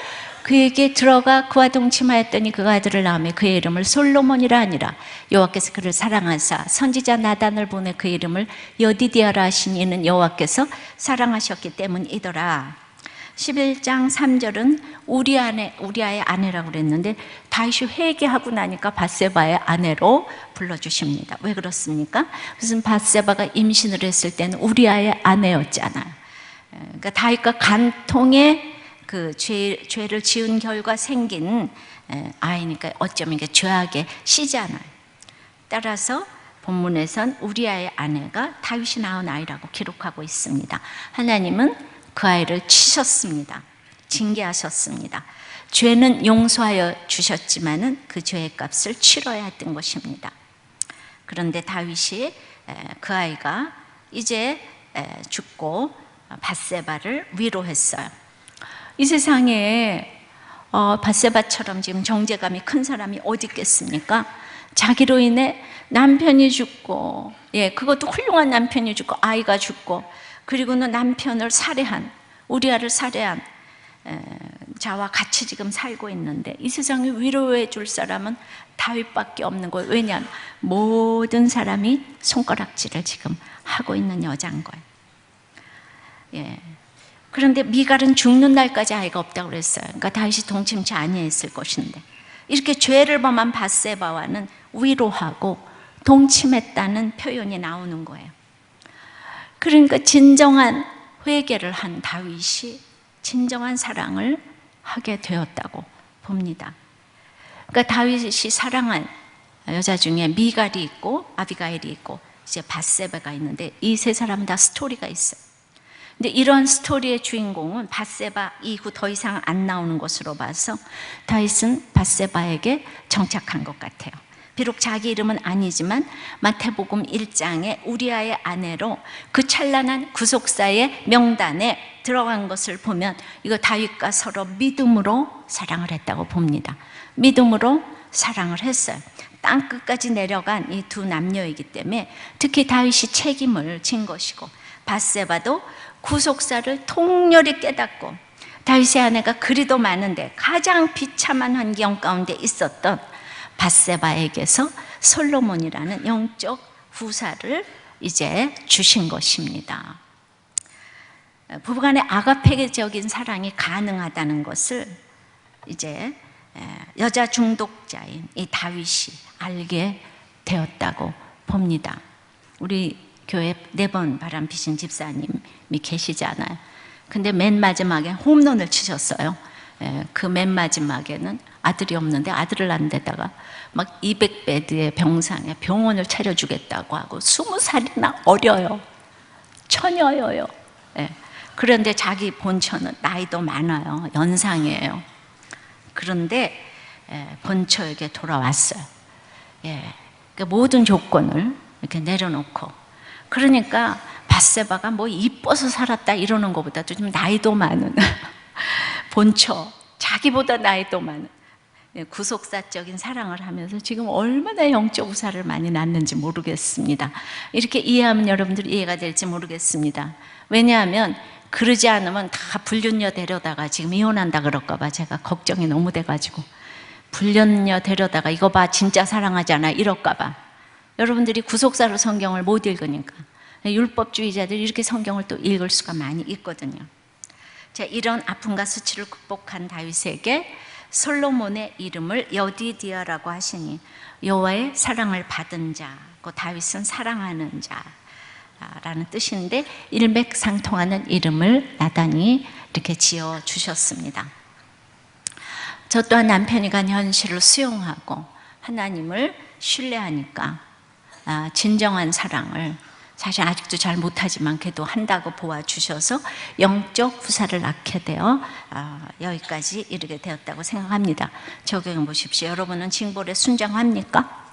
그에게 들어가 그와 동침하였더니 그가 아들을 낳으며 그의 이름을 솔로몬이라 하니라. 여호와께서 그를 사랑하사 선지자 나단을 보내 그의 이름을 여디디아라 하신 이는 여호와께서 사랑하셨기 때문이더라. 11장 3절은 우리아의 아내라고 그랬는데 다윗이 회개하고 나니까 밧세바의 아내로 불러주십니다. 왜 그렇습니까? 그것은 밧세바가 임신을 했을 때는 우리아의 아내였잖아요. 그러니까 다윗과 간통의 그 죄를 지은 결과 생긴 아이니까 어쩌면 이게 죄악의 씨잖아요. 따라서 본문에선 우리아의 아내가 다윗이 낳은 아이라고 기록하고 있습니다. 하나님은 그 아이를 치셨습니다. 징계하셨습니다. 죄는 용서하여 주셨지만은 그 죄의 값을 치러야 했던 것입니다. 그런데 다윗이 그 아이가 이제 죽고 밧세바를 위로했어요. 이 세상에 밧세바처럼 지금 정죄감이 큰 사람이 어디 있겠습니까? 자기로 인해 남편이 죽고, 그것도 훌륭한 남편이 죽고 아이가 죽고, 그리고는 남편을 살해한, 우리아를 살해한 자와 같이 지금 살고 있는데 이 세상에 위로해 줄 사람은 다윗밖에 없는 거예요. 왜냐하면 모든 사람이 손가락질을 지금 하고 있는 여자인 거예요. 그런데 미갈은 죽는 날까지 아이가 없다고 그랬어요. 그러니까 다윗이 동침치 아니했을 것인데 이렇게 죄를 범한 밧세바와는 위로하고 동침했다는 표현이 나오는 거예요. 그러니까 진정한 회개를 한 다윗이 진정한 사랑을 하게 되었다고 봅니다. 그러니까 다윗이 사랑한 여자 중에 미갈이 있고 아비가일이 있고 이제 밧세바가 있는데 이 세 사람은 다 스토리가 있어요. 근데 이런 스토리의 주인공은 밧세바 이후 더 이상 안 나오는 것으로 봐서 다윗은 밧세바에게 정착한 것 같아요. 비록 자기 이름은 아니지만 마태복음 1장에 우리아의 아내로 그 찬란한 구속사의 명단에 들어간 것을 보면 이거 다윗과 서로 믿음으로 사랑을 했다고 봅니다. 믿음으로 사랑을 했어요. 땅 끝까지 내려간 이 두 남녀이기 때문에 특히 다윗이 책임을 진 것이고 밧세바도 구속사를 통렬히 깨닫고 다윗의 아내가 그리도 많은데 가장 비참한 환경 가운데 있었던 밧세바에게서 솔로몬이라는 영적 후사를 이제 주신 것입니다. 부부간의 아가페적인 사랑이 가능하다는 것을 이제 여자 중독자인 이 다윗이 알게 되었다고 봅니다. 우리 교회 4번 바람피신 집사님이 계시잖아요. 근데 맨 마지막에 홈런을 치셨어요. 그 맨 마지막에는 아들이 없는데 아들을 낳는 데다가 막 200베드의 병상에 병원을 차려주겠다고 하고 20살이나 어려요. 처녀예요. 그런데 자기 본처는 나이도 많아요. 연상이에요. 그런데 본처에게 돌아왔어요. 그 모든 조건을 이렇게 내려놓고, 그러니까 밧세바가 뭐 이뻐서 살았다 이러는 것보다도 좀 나이도 많은 본처, 자기보다 나이도 많은 구속사적인 사랑을 하면서 지금 얼마나 영적 우사를 많이 낳는지 모르겠습니다. 이렇게 이해하면 여러분들 이해가 될지 모르겠습니다. 왜냐하면 그러지 않으면 다 불륜녀 데려다가 지금 이혼한다 그럴까 봐 제가 걱정이 너무 돼가지고, 불륜녀 데려다가 이거 봐 진짜 사랑하잖아 이럴까 봐. 여러분들이 구속사로 성경을 못 읽으니까. 율법주의자들이 이렇게 성경을 또 읽을 수가 많이 있거든요. 자, 이런 아픔과 수치를 극복한 다윗에게 솔로몬의 이름을 여디디아라고 하시니 여호와의 사랑을 받은 자, 그 다윗은 사랑하는 자라는 뜻인데 일맥상통하는 이름을 나단이 이렇게 지어 주셨습니다. 저 또한 남편이 간 현실을 수용하고 하나님을 신뢰하니까 진정한 사랑을, 사실 아직도 잘 못하지만 그래도 한다고 보아주셔서 영적 후사를 낳게 되어 여기까지 이르게 되었다고 생각합니다. 적용해 보십시오. 여러분은 징벌에 순종합니까?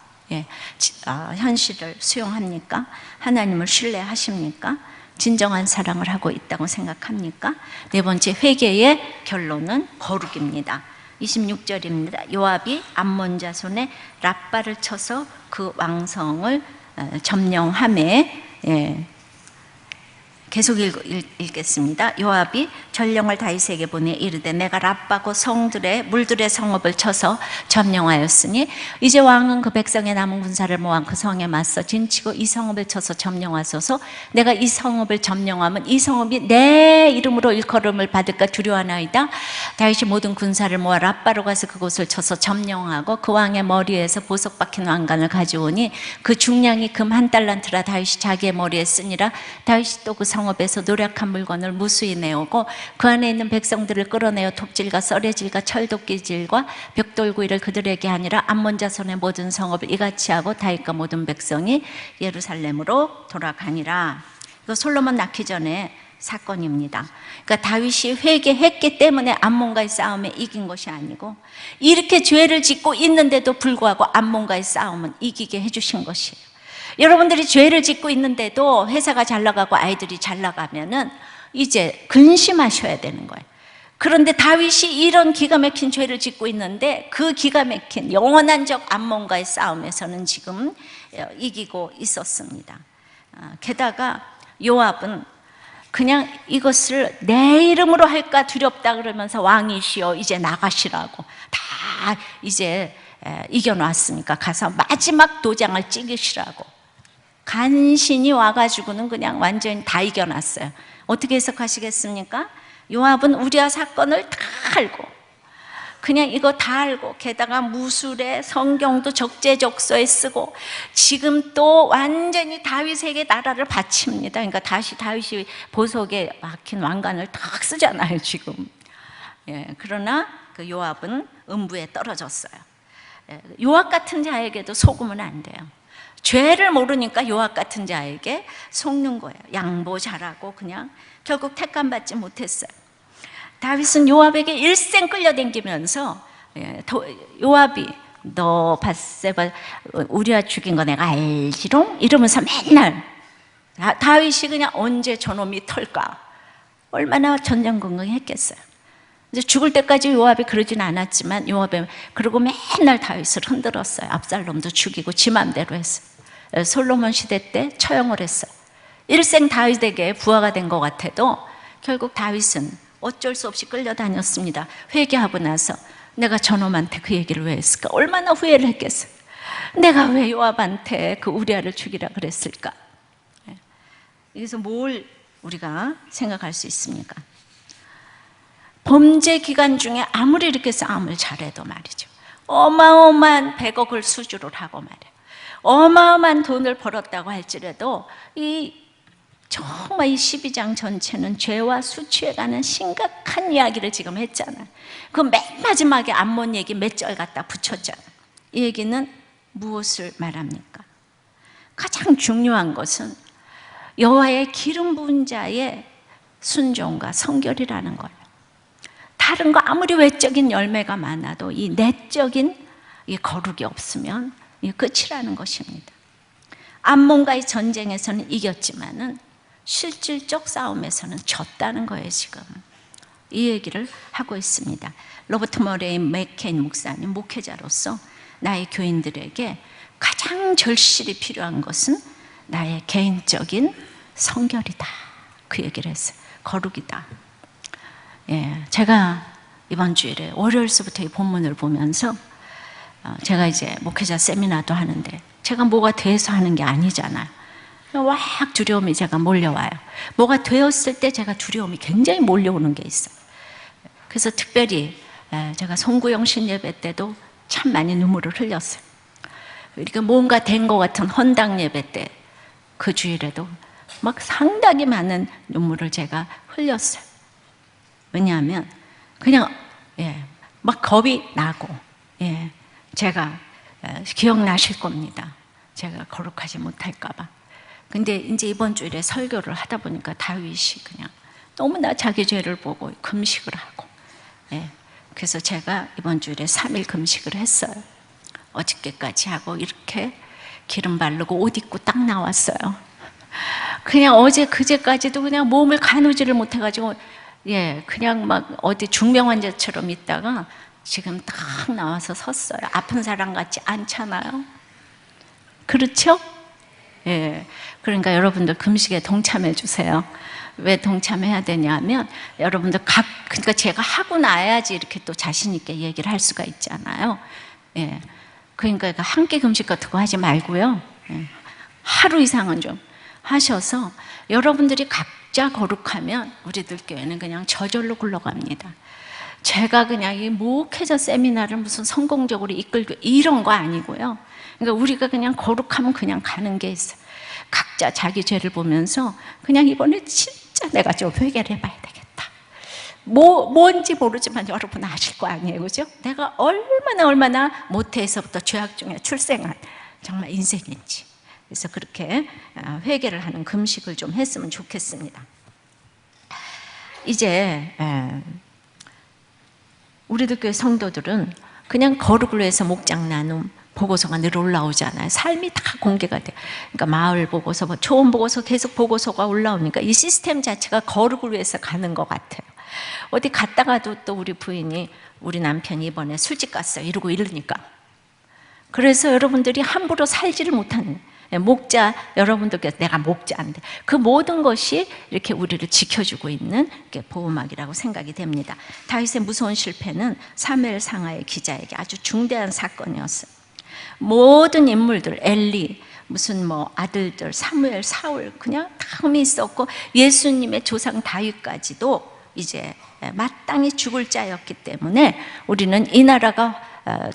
현실을 수용합니까? 하나님을 신뢰하십니까? 진정한 사랑을 하고 있다고 생각합니까? 네 번째, 회개의 결론은 거룩입니다. 26절입니다. 요압이 암몬 자손의 랍바를 쳐서 그 왕성을 점령하매, 계속 읽겠습니다. 요압이 전령을 다윗에게 보내 이르되 내가 랍바고 성들의 물들의 성읍을 쳐서 점령하였으니 이제 왕은 그 백성의 남은 군사를 모아 그 성에 맞서 진치고 이 성읍을 쳐서 점령하소서. 내가 이 성읍을 점령하면 이 성읍이 내 이름으로 일컬음을 받을까 두려워하나이다. 다윗이 모든 군사를 모아 랍바로 가서 그곳을 쳐서 점령하고 그 왕의 머리에서 보석 박힌 왕관을 가져오니 그 중량이 금 1달란트라 다윗이 자기의 머리에 쓰니라. 다윗이 또 그 성읍에서 노력한 물건을 무수히 내오고 그 안에 있는 백성들을 끌어내어 톱질과 썰애질과 철도끼질과 벽돌구이를 그들에게 하니라. 암몬 자손의 모든 성읍을 이같이 하고 다윗과 모든 백성이 예루살렘으로 돌아가니라. 이거 솔로몬 낳기 전에 사건입니다. 그러니까 다윗이 회개했기 때문에 암몬과의 싸움에 이긴 것이 아니고, 이렇게 죄를 짓고 있는데도 불구하고 암몬과의 싸움은 이기게 해주신 것이에요. 여러분들이 죄를 짓고 있는데도 회사가 잘 나가고 아이들이 잘 나가면은 이제 근심하셔야 되는 거예요. 그런데 다윗이 이런 기가 막힌 죄를 짓고 있는데 그 기가 막힌 영원한 적 암몬과의 싸움에서는 지금 이기고 있었습니다. 게다가 요압은 그냥 이것을 내 이름으로 할까 두렵다 그러면서 왕이시여 이제 나가시라고, 다 이제 이겨놨으니까 가서 마지막 도장을 찍으시라고 간신히 와가지고는 그냥 완전히 다 이겨놨어요. 어떻게 해석하시겠습니까? 요압은 우리아 사건을 다 알고, 그냥 이거 다 알고, 게다가 무술에 성경도 적재적소에 쓰고, 지금 또 완전히 다윗에게 나라를 바칩니다. 그러니까 다시 다윗이 보석에 박힌 왕관을 딱 쓰잖아요 지금. 그러나 그 요압은 음부에 떨어졌어요. 요압 같은 자에게도 속으면 안 돼요. 죄를 모르니까 요압 같은 자에게 속는 거예요. 양보 잘하고 그냥 결국 택감받지 못했어요. 다윗은 요압에게 일생 끌려다니면서 요압이 너 밧세바 우리아 죽인 거 내가 알지롱? 이러면서 맨날 다윗이 그냥 언제 저놈이 털까? 얼마나 전전긍긍했겠어요. 이제 죽을 때까지 요압이 그러진 않았지만 요압이 그러고 맨날 다윗을 흔들었어요. 압살롬도 죽이고 지 맘대로 했어요. 솔로몬 시대 때 처형을 했어요. 일생 다윗에게 부하가 된 것 같아도 결국 다윗은 어쩔 수 없이 끌려다녔습니다. 회개하고 나서 내가 저놈한테 그 얘기를 왜 했을까? 얼마나 후회를 했겠어요. 내가 왜 요압한테 그 우리아를 죽이라 그랬을까? 여기서 뭘 우리가 생각할 수 있습니까? 범죄 기간 중에 아무리 이렇게 싸움을 잘해도 말이죠, 어마어마한 100억을 수주를 하고 말이에요, 어마어마한 돈을 벌었다고 할지라도 정말 이 12장 전체는 죄와 수치에 관한 심각한 이야기를 지금 했잖아요. 그 맨 마지막에 암몬 얘기 몇 절 갖다 붙였잖아요. 이 얘기는 무엇을 말합니까? 가장 중요한 것은 여호와의 기름 부은 자의 순종과 성결이라는 거예요. 다른 거 아무리 외적인 열매가 많아도 이 내적인 이 거룩이 없으면 이 끝이라는 것입니다. 암몬과의 전쟁에서는 이겼지만은 실질적 싸움에서는 졌다는 거예요. 지금 이 얘기를 하고 있습니다. 로버트 머레이 맥케인 목사님, 목회자로서 나의 교인들에게 가장 절실히 필요한 것은 나의 개인적인 성결이다, 그 얘기를 했어요. 거룩이다. 제가 이번 주일에 월요일서부터 이 본문을 보면서 제가 이제 목회자 세미나도 하는데 제가 뭐가 돼서 하는 게 아니잖아요. 막 두려움이 제가 몰려와요. 뭐가 되었을 때 제가 두려움이 굉장히 몰려오는 게 있어요. 그래서 특별히 제가 송구영 신예배 때도 참 많이 눈물을 흘렸어요. 그러니까 뭔가 된 것 같은 헌당 예배 때 그 주일에도 막 상당히 많은 눈물을 제가 흘렸어요. 왜냐하면 그냥 막 겁이 나고, 제가 기억나실 겁니다. 제가 거룩하지 못할까 봐. 근데 이제 이번 주일에 설교를 하다 보니까 다윗이 그냥 너무나 자기 죄를 보고 금식을 하고, 그래서 제가 이번 주일에 3일 금식을 했어요. 어저께까지 하고 이렇게 기름 바르고 옷 입고 딱 나왔어요. 그냥 어제 그제까지도 그냥 몸을 가누지를 못해가지고 그냥 막 어디 중병 환자처럼 있다가 지금 딱 나와서 섰어요. 아픈 사람 같지 않잖아요. 그렇죠? 그러니까 여러분들 금식에 동참해 주세요. 왜 동참해야 되냐면 여러분들 그러니까 제가 하고 나야지 이렇게 또 자신 있게 얘기를 할 수가 있잖아요. 그러니까 한 끼 금식 같은 거 하지 말고요. 하루 이상은 좀 하셔서 여러분들이 각자 거룩하면 우리들 교회는 그냥 저절로 굴러갑니다. 제가 그냥 이 목회자 세미나를 무슨 성공적으로 이끌고 이런 거 아니고요. 그러니까 우리가 그냥 거룩하면 그냥 가는 게 있어요. 각자 자기 죄를 보면서 그냥 이번에 진짜 내가 좀 회개를 해봐야 되겠다. 뭔지 모르지만 여러분 아실 거 아니에요, 그죠? 내가 얼마나 모태에서부터 죄악 중에 출생한 정말 인생인지. 그래서 그렇게 회개를 하는 금식을 좀 했으면 좋겠습니다. 이제 우리들 교회 성도들은 그냥 거룩을 위해서 목장 나눔 보고서가 늘 올라오잖아요. 삶이 다 공개가 돼요. 그러니까 마을 보고서, 초원 보고서 계속 보고서가 올라오니까 이 시스템 자체가 거룩을 위해서 가는 것 같아요. 어디 갔다가도 또 우리 부인이 우리 남편이 이번에 술집 갔어요 이러고 이러니까. 그래서 여러분들이 함부로 살지를 못하는 목자, 여러분들께서 내가 목자인데 그 모든 것이 이렇게 우리를 지켜주고 있는 보호막이라고 생각이 됩니다. 다윗의 무서운 실패는 사무엘 상하의 기자에게 아주 중대한 사건이었어요. 모든 인물들, 엘리, 무슨 아들들, 사무엘, 사울 그냥 다 흠이 있었고 예수님의 조상 다윗까지도 이제 마땅히 죽을 자였기 때문에 우리는 이 나라가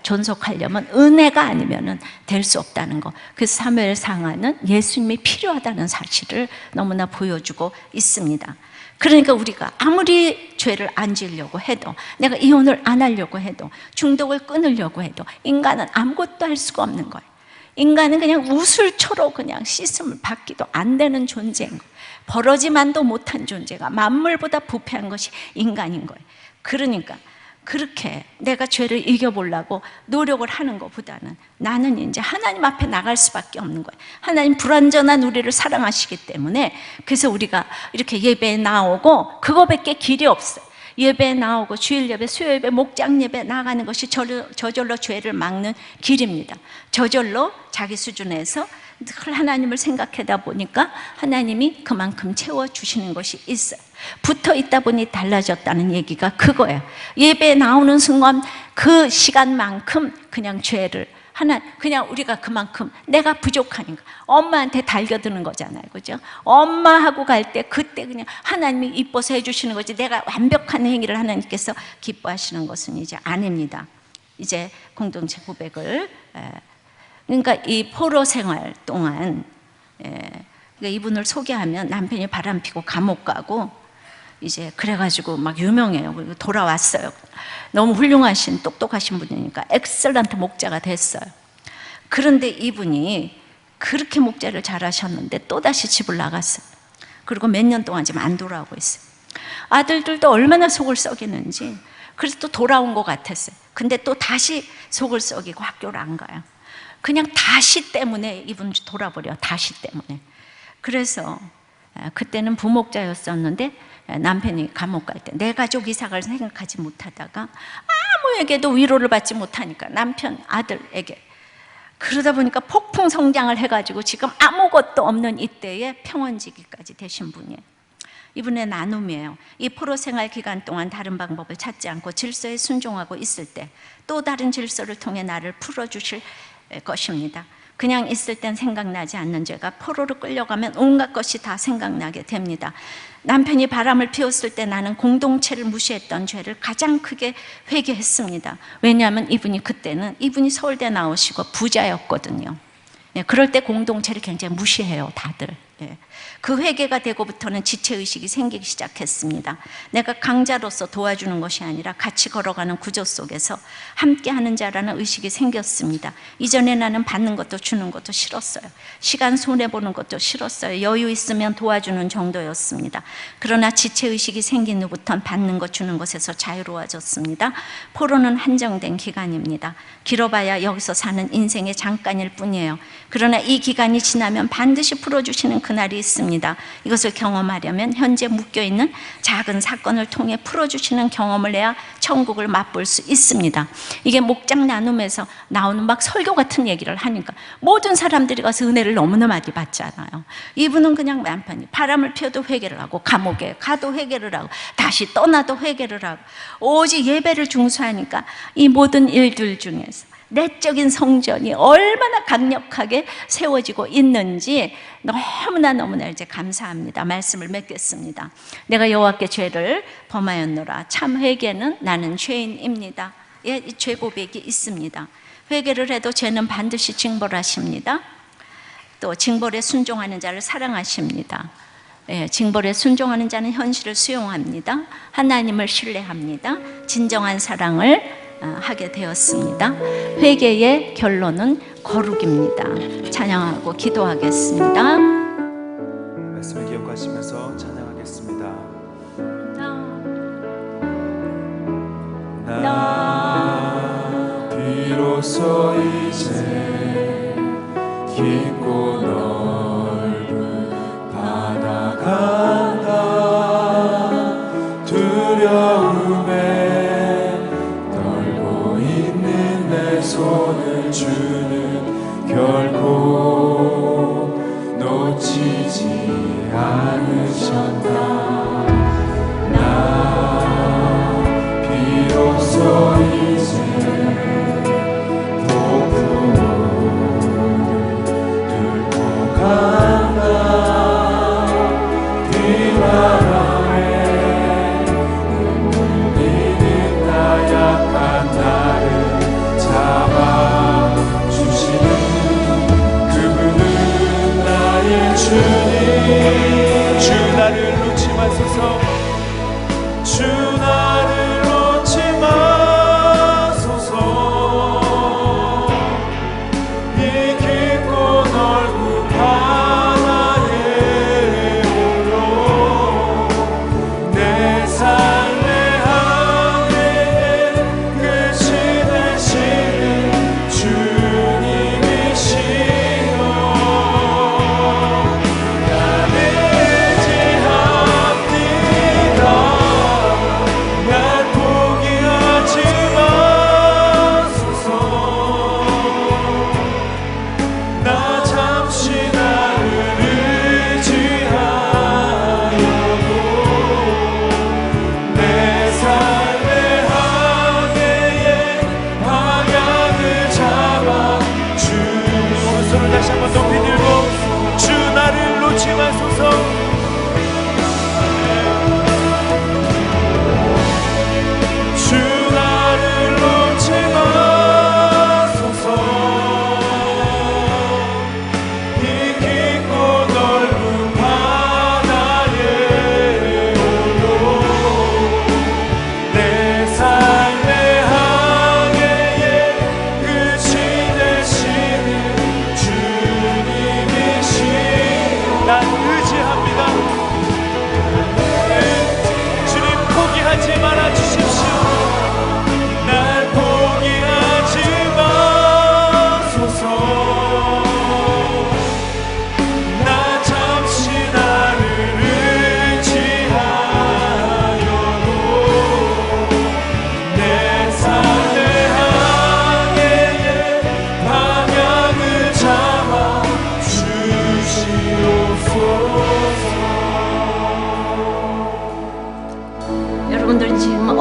존속하려면 은혜가 아니면 될 수 없다는 거. 그래서 사무엘 상하는 예수님이 필요하다는 사실을 너무나 보여주고 있습니다. 그러니까 우리가 아무리 죄를 안 지으려고 해도, 내가 이혼을 안 하려고 해도, 중독을 끊으려고 해도 인간은 아무것도 할 수가 없는 거예요. 인간은 그냥 우슬초로 그냥 씻음을 받기도 안 되는 존재인 거예요. 벌어지만도 못한 존재가 만물보다 부패한 것이 인간인 거예요. 그러니까 그렇게 내가 죄를 이겨보려고 노력을 하는 것보다는 나는 이제 하나님 앞에 나갈 수밖에 없는 거예요. 하나님 불완전한 우리를 사랑하시기 때문에. 그래서 우리가 이렇게 예배에 나오고 그거밖에 길이 없어요. 예배에 나오고 주일 예배, 수요 예배, 목장 예배 나가는 것이 저절로 죄를 막는 길입니다. 저절로 자기 수준에서 늘 하나님을 생각하다 보니까 하나님이 그만큼 채워주시는 것이 있어요. 붙어 있다 보니 달라졌다는 얘기가 그거예요. 예배에 나오는 순간 그 시간만큼 그냥 죄를 그냥 우리가 그만큼 내가 부족하니까 엄마한테 달겨드는 거잖아요, 그죠? 엄마하고 갈 때 그때 그냥 하나님이 이뻐서 해주시는 거지, 내가 완벽한 행위를 하나님께서 기뻐하시는 것은 이제 아닙니다. 이제 공동체 고백을, 그러니까 이 포로 생활 동안 그러니까 이분을 소개하면 남편이 바람피고 감옥 가고 이제 그래가지고 막 유명해요. 그리고 돌아왔어요. 너무 훌륭하신 똑똑하신 분이니까 엑셀런트 목자가 됐어요. 그런데 이분이 그렇게 목자를 잘하셨는데 또다시 집을 나갔어요. 그리고 몇 년 동안 지금 안 돌아오고 있어요. 아들들도 얼마나 속을 썩이는지. 그래서 또 돌아온 것 같았어요. 근데 또 다시 속을 썩이고 학교를 안 가요. 그냥 다시 때문에 이분 돌아버려요. 다시 때문에. 그래서 그때는 부목자였었는데 남편이 감옥 갈 때 내 가족 이삭을 생각하지 못하다가 아무에게도 위로를 받지 못하니까 남편, 아들에게, 그러다 보니까 폭풍 성장을 해가지고 지금 아무것도 없는 이때에 평원지기까지 되신 분이에요. 이분의 나눔이에요. 이 포로 생활 기간 동안 다른 방법을 찾지 않고 질서에 순종하고 있을 때 또 다른 질서를 통해 나를 풀어주실 것입니다. 그냥 있을 땐 생각나지 않는 죄가 포로로 끌려가면 온갖 것이 다 생각나게 됩니다. 남편이 바람을 피웠을 때 나는 공동체를 무시했던 죄를 가장 크게 회개했습니다. 왜냐하면 그때는 이분이 서울대 나오시고 부자였거든요. 그럴 때 공동체를 굉장히 무시해요, 다들. 그 회개가 되고부터는 지체의식이 생기기 시작했습니다. 내가 강자로서 도와주는 것이 아니라 같이 걸어가는 구조 속에서 함께하는 자라는 의식이 생겼습니다. 이전에 나는 받는 것도 주는 것도 싫었어요. 시간 손해보는 것도 싫었어요. 여유 있으면 도와주는 정도였습니다. 그러나 지체의식이 생긴 후부터는 받는 것 주는 것에서 자유로워졌습니다. 포로는 한정된 기간입니다. 길어봐야 여기서 사는 인생의 잠깐일 뿐이에요. 그러나 이 기간이 지나면 반드시 풀어주시는 그날이 있습니다. 이것을 경험하려면 현재 묶여있는 작은 사건을 통해 풀어주시는 경험을 해야 천국을 맛볼 수 있습니다. 이게 목장 나눔에서 나오는 막 설교 같은 얘기를 하니까 모든 사람들이 가서 은혜를 너무나 많이 받잖아요. 이분은 그냥 남편이 바람을 피워도 회개를 하고 감옥에 가도 회개를 하고 다시 떠나도 회개를 하고 오직 예배를 중수하니까 이 모든 일들 중에서 내적인 성전이 얼마나 강력하게 세워지고 있는지 너무나 이제 감사합니다. 말씀을 맺겠습니다. 내가 여호와께 죄를 범하였노라. 참 회개는 나는 죄인입니다. 예, 죄 고백이 있습니다. 회개를 해도 죄는 반드시 징벌하십니다. 또 징벌에 순종하는 자를 사랑하십니다. 예, 징벌에 순종하는 자는 현실을 수용합니다. 하나님을 신뢰합니다. 진정한 사랑을 하게 되었습니다. 회개의 결론은 거룩입니다. 찬양하고 기도하겠습니다. 말씀을 기억하시면서 찬양하겠습니다. 나 비로소 이제 깊고 넓은 바다가 두려움에 손을 주는 결코 놓치지 않으셨다. 나 비로소 이제 폭풍우를 뚫고 간다. 비바람에 흔들리는 나약한 나를 잡아주시는 그분은 나의 주님. 주 나를 놓지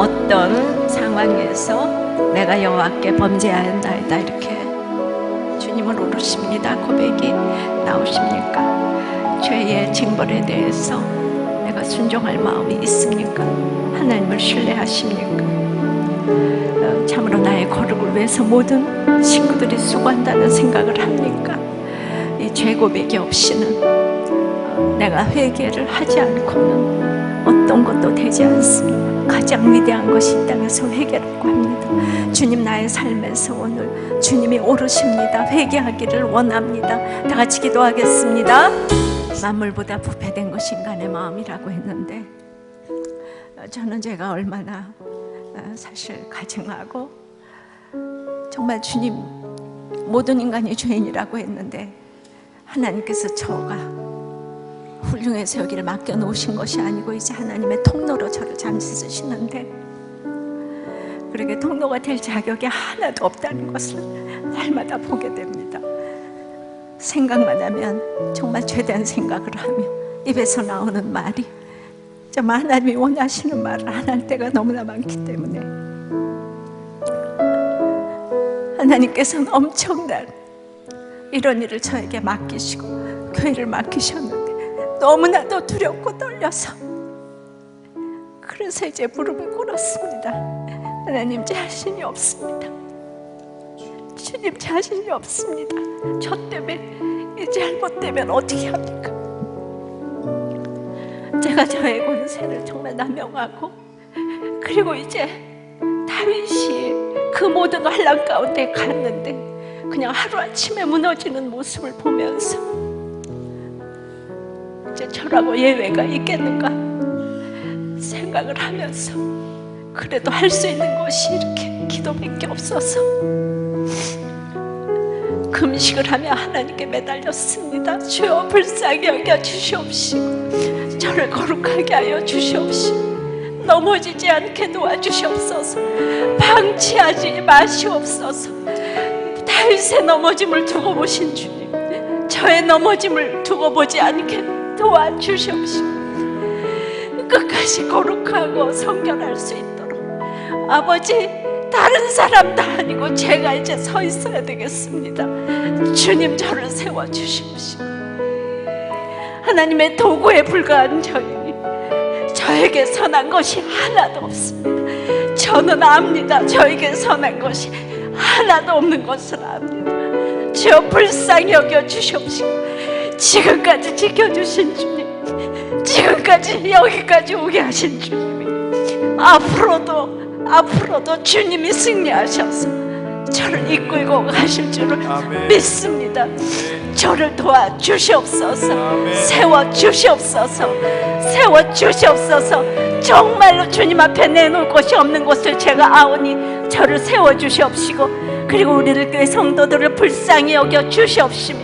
어떤 상황에서 내가 여호와께 범죄하였나이다 이렇게 주님을 오르십니다. 고백이 나오십니까? 죄의 징벌에 대해서 내가 순종할 마음이 있습니까? 하나님을 신뢰하십니까? 참으로 나의 거룩을 위해서 모든 식구들이 수고한다는 생각을 합니까? 이 죄 고백이 없이는 내가 회개를 하지 않고는 어떤 것도 되지 않습니다. 가장 위대한 것이 이 땅에서 회개라고 합니다. 주님 나의 삶에서 오늘 주님이 오르십니다. 회개하기를 원합니다. 다 같이 기도하겠습니다. 만물보다 부패된 것이 인간의 마음이라고 했는데 저는 제가 얼마나 사실 가증하고 정말 주님 모든 인간이 죄인이라고 했는데 하나님께서 저가 훌륭해서 여기를 맡겨놓으신 것이 아니고 이제 하나님의 통로로 저를 잠시 쓰시는데 그렇게 통로가 될 자격이 하나도 없다는 것을 날마다 보게 됩니다. 생각만 하면 정말 죄된 생각을 하며 입에서 나오는 말이 정말 하나님이 원하시는 말을 안 할 때가 너무나 많기 때문에 하나님께서는 엄청난 이런 일을 저에게 맡기시고 교회를 맡기셨는데 너무나도 두렵고 떨려서 그래서 이제 무릎을 꿇었습니다. 하나님 자신이 없습니다. 주님 자신이 없습니다. 저 때문에 이 잘못되면 어떻게 합니까? 제가 저의 권세를 정말 남용하고 그리고 이제 다윗이 그 모든 환난 가운데 갔는데 그냥 하루아침에 무너지는 모습을 보면서 이제 저라고 예외가 있겠는가 생각을 하면서 그래도 할 수 있는 것이 이렇게 기도밖에 없어서 금식을 하며 하나님께 매달렸습니다. 주여 불쌍히 여겨 주시옵시고 저를 거룩하게 하여 주시옵시고 넘어지지 않게 도와주시옵소서. 방치하지 마시옵소서. 다윗의 넘어짐을 두고 보신 주님 저의 넘어짐을 두고 보지 않게 도와주시옵시고 끝까지 거룩하고 성결할 수 있도록 아버지 다른 사람도 아니고 제가 이제 서 있어야 되겠습니다. 주님 저를 세워주시옵시고 하나님의 도구에 불과한 저에게 선한 것이 하나도 없습니다. 저는 압니다. 저에게 선한 것이 하나도 없는 것을 압니다. 주여 불쌍히 여겨 주시옵시고 지금까지 지켜주신 주님 지금까지 여기까지 오게 하신 주님이 앞으로도 주님이 승리하셔서 저를 이끌고 가실 줄을 믿습니다. 저를 도와주시옵소서. 세워주시옵소서. 정말로 주님 앞에 내놓을 것이 없는 것을 제가 아오니 저를 세워주시옵시고 그리고 우리들 교회 성도들을 불쌍히 여겨 주시옵시며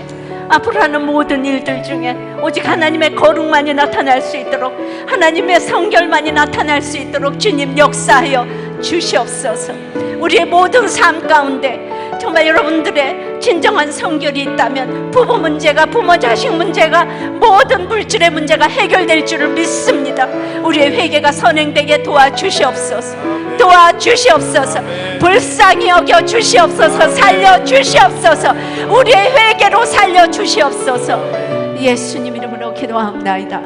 앞으로 하는 모든 일들 중에 오직 하나님의 거룩만이 나타날 수 있도록 하나님의 성결만이 나타날 수 있도록 주님 역사하여 주시옵소서. 우리의 모든 삶 가운데 정말 여러분들의 진정한 성결이 있다면 부부 문제가 부모 자식 문제가 모든 물질의 문제가 해결될 줄을 믿습니다. 우리의 회개가 선행되게 도와주시옵소서. 불쌍히 여겨 주시옵소서. 살려 주시옵소서. 우리의 회개로 살려 주시옵소서. 예수님 이름으로 기도합니다.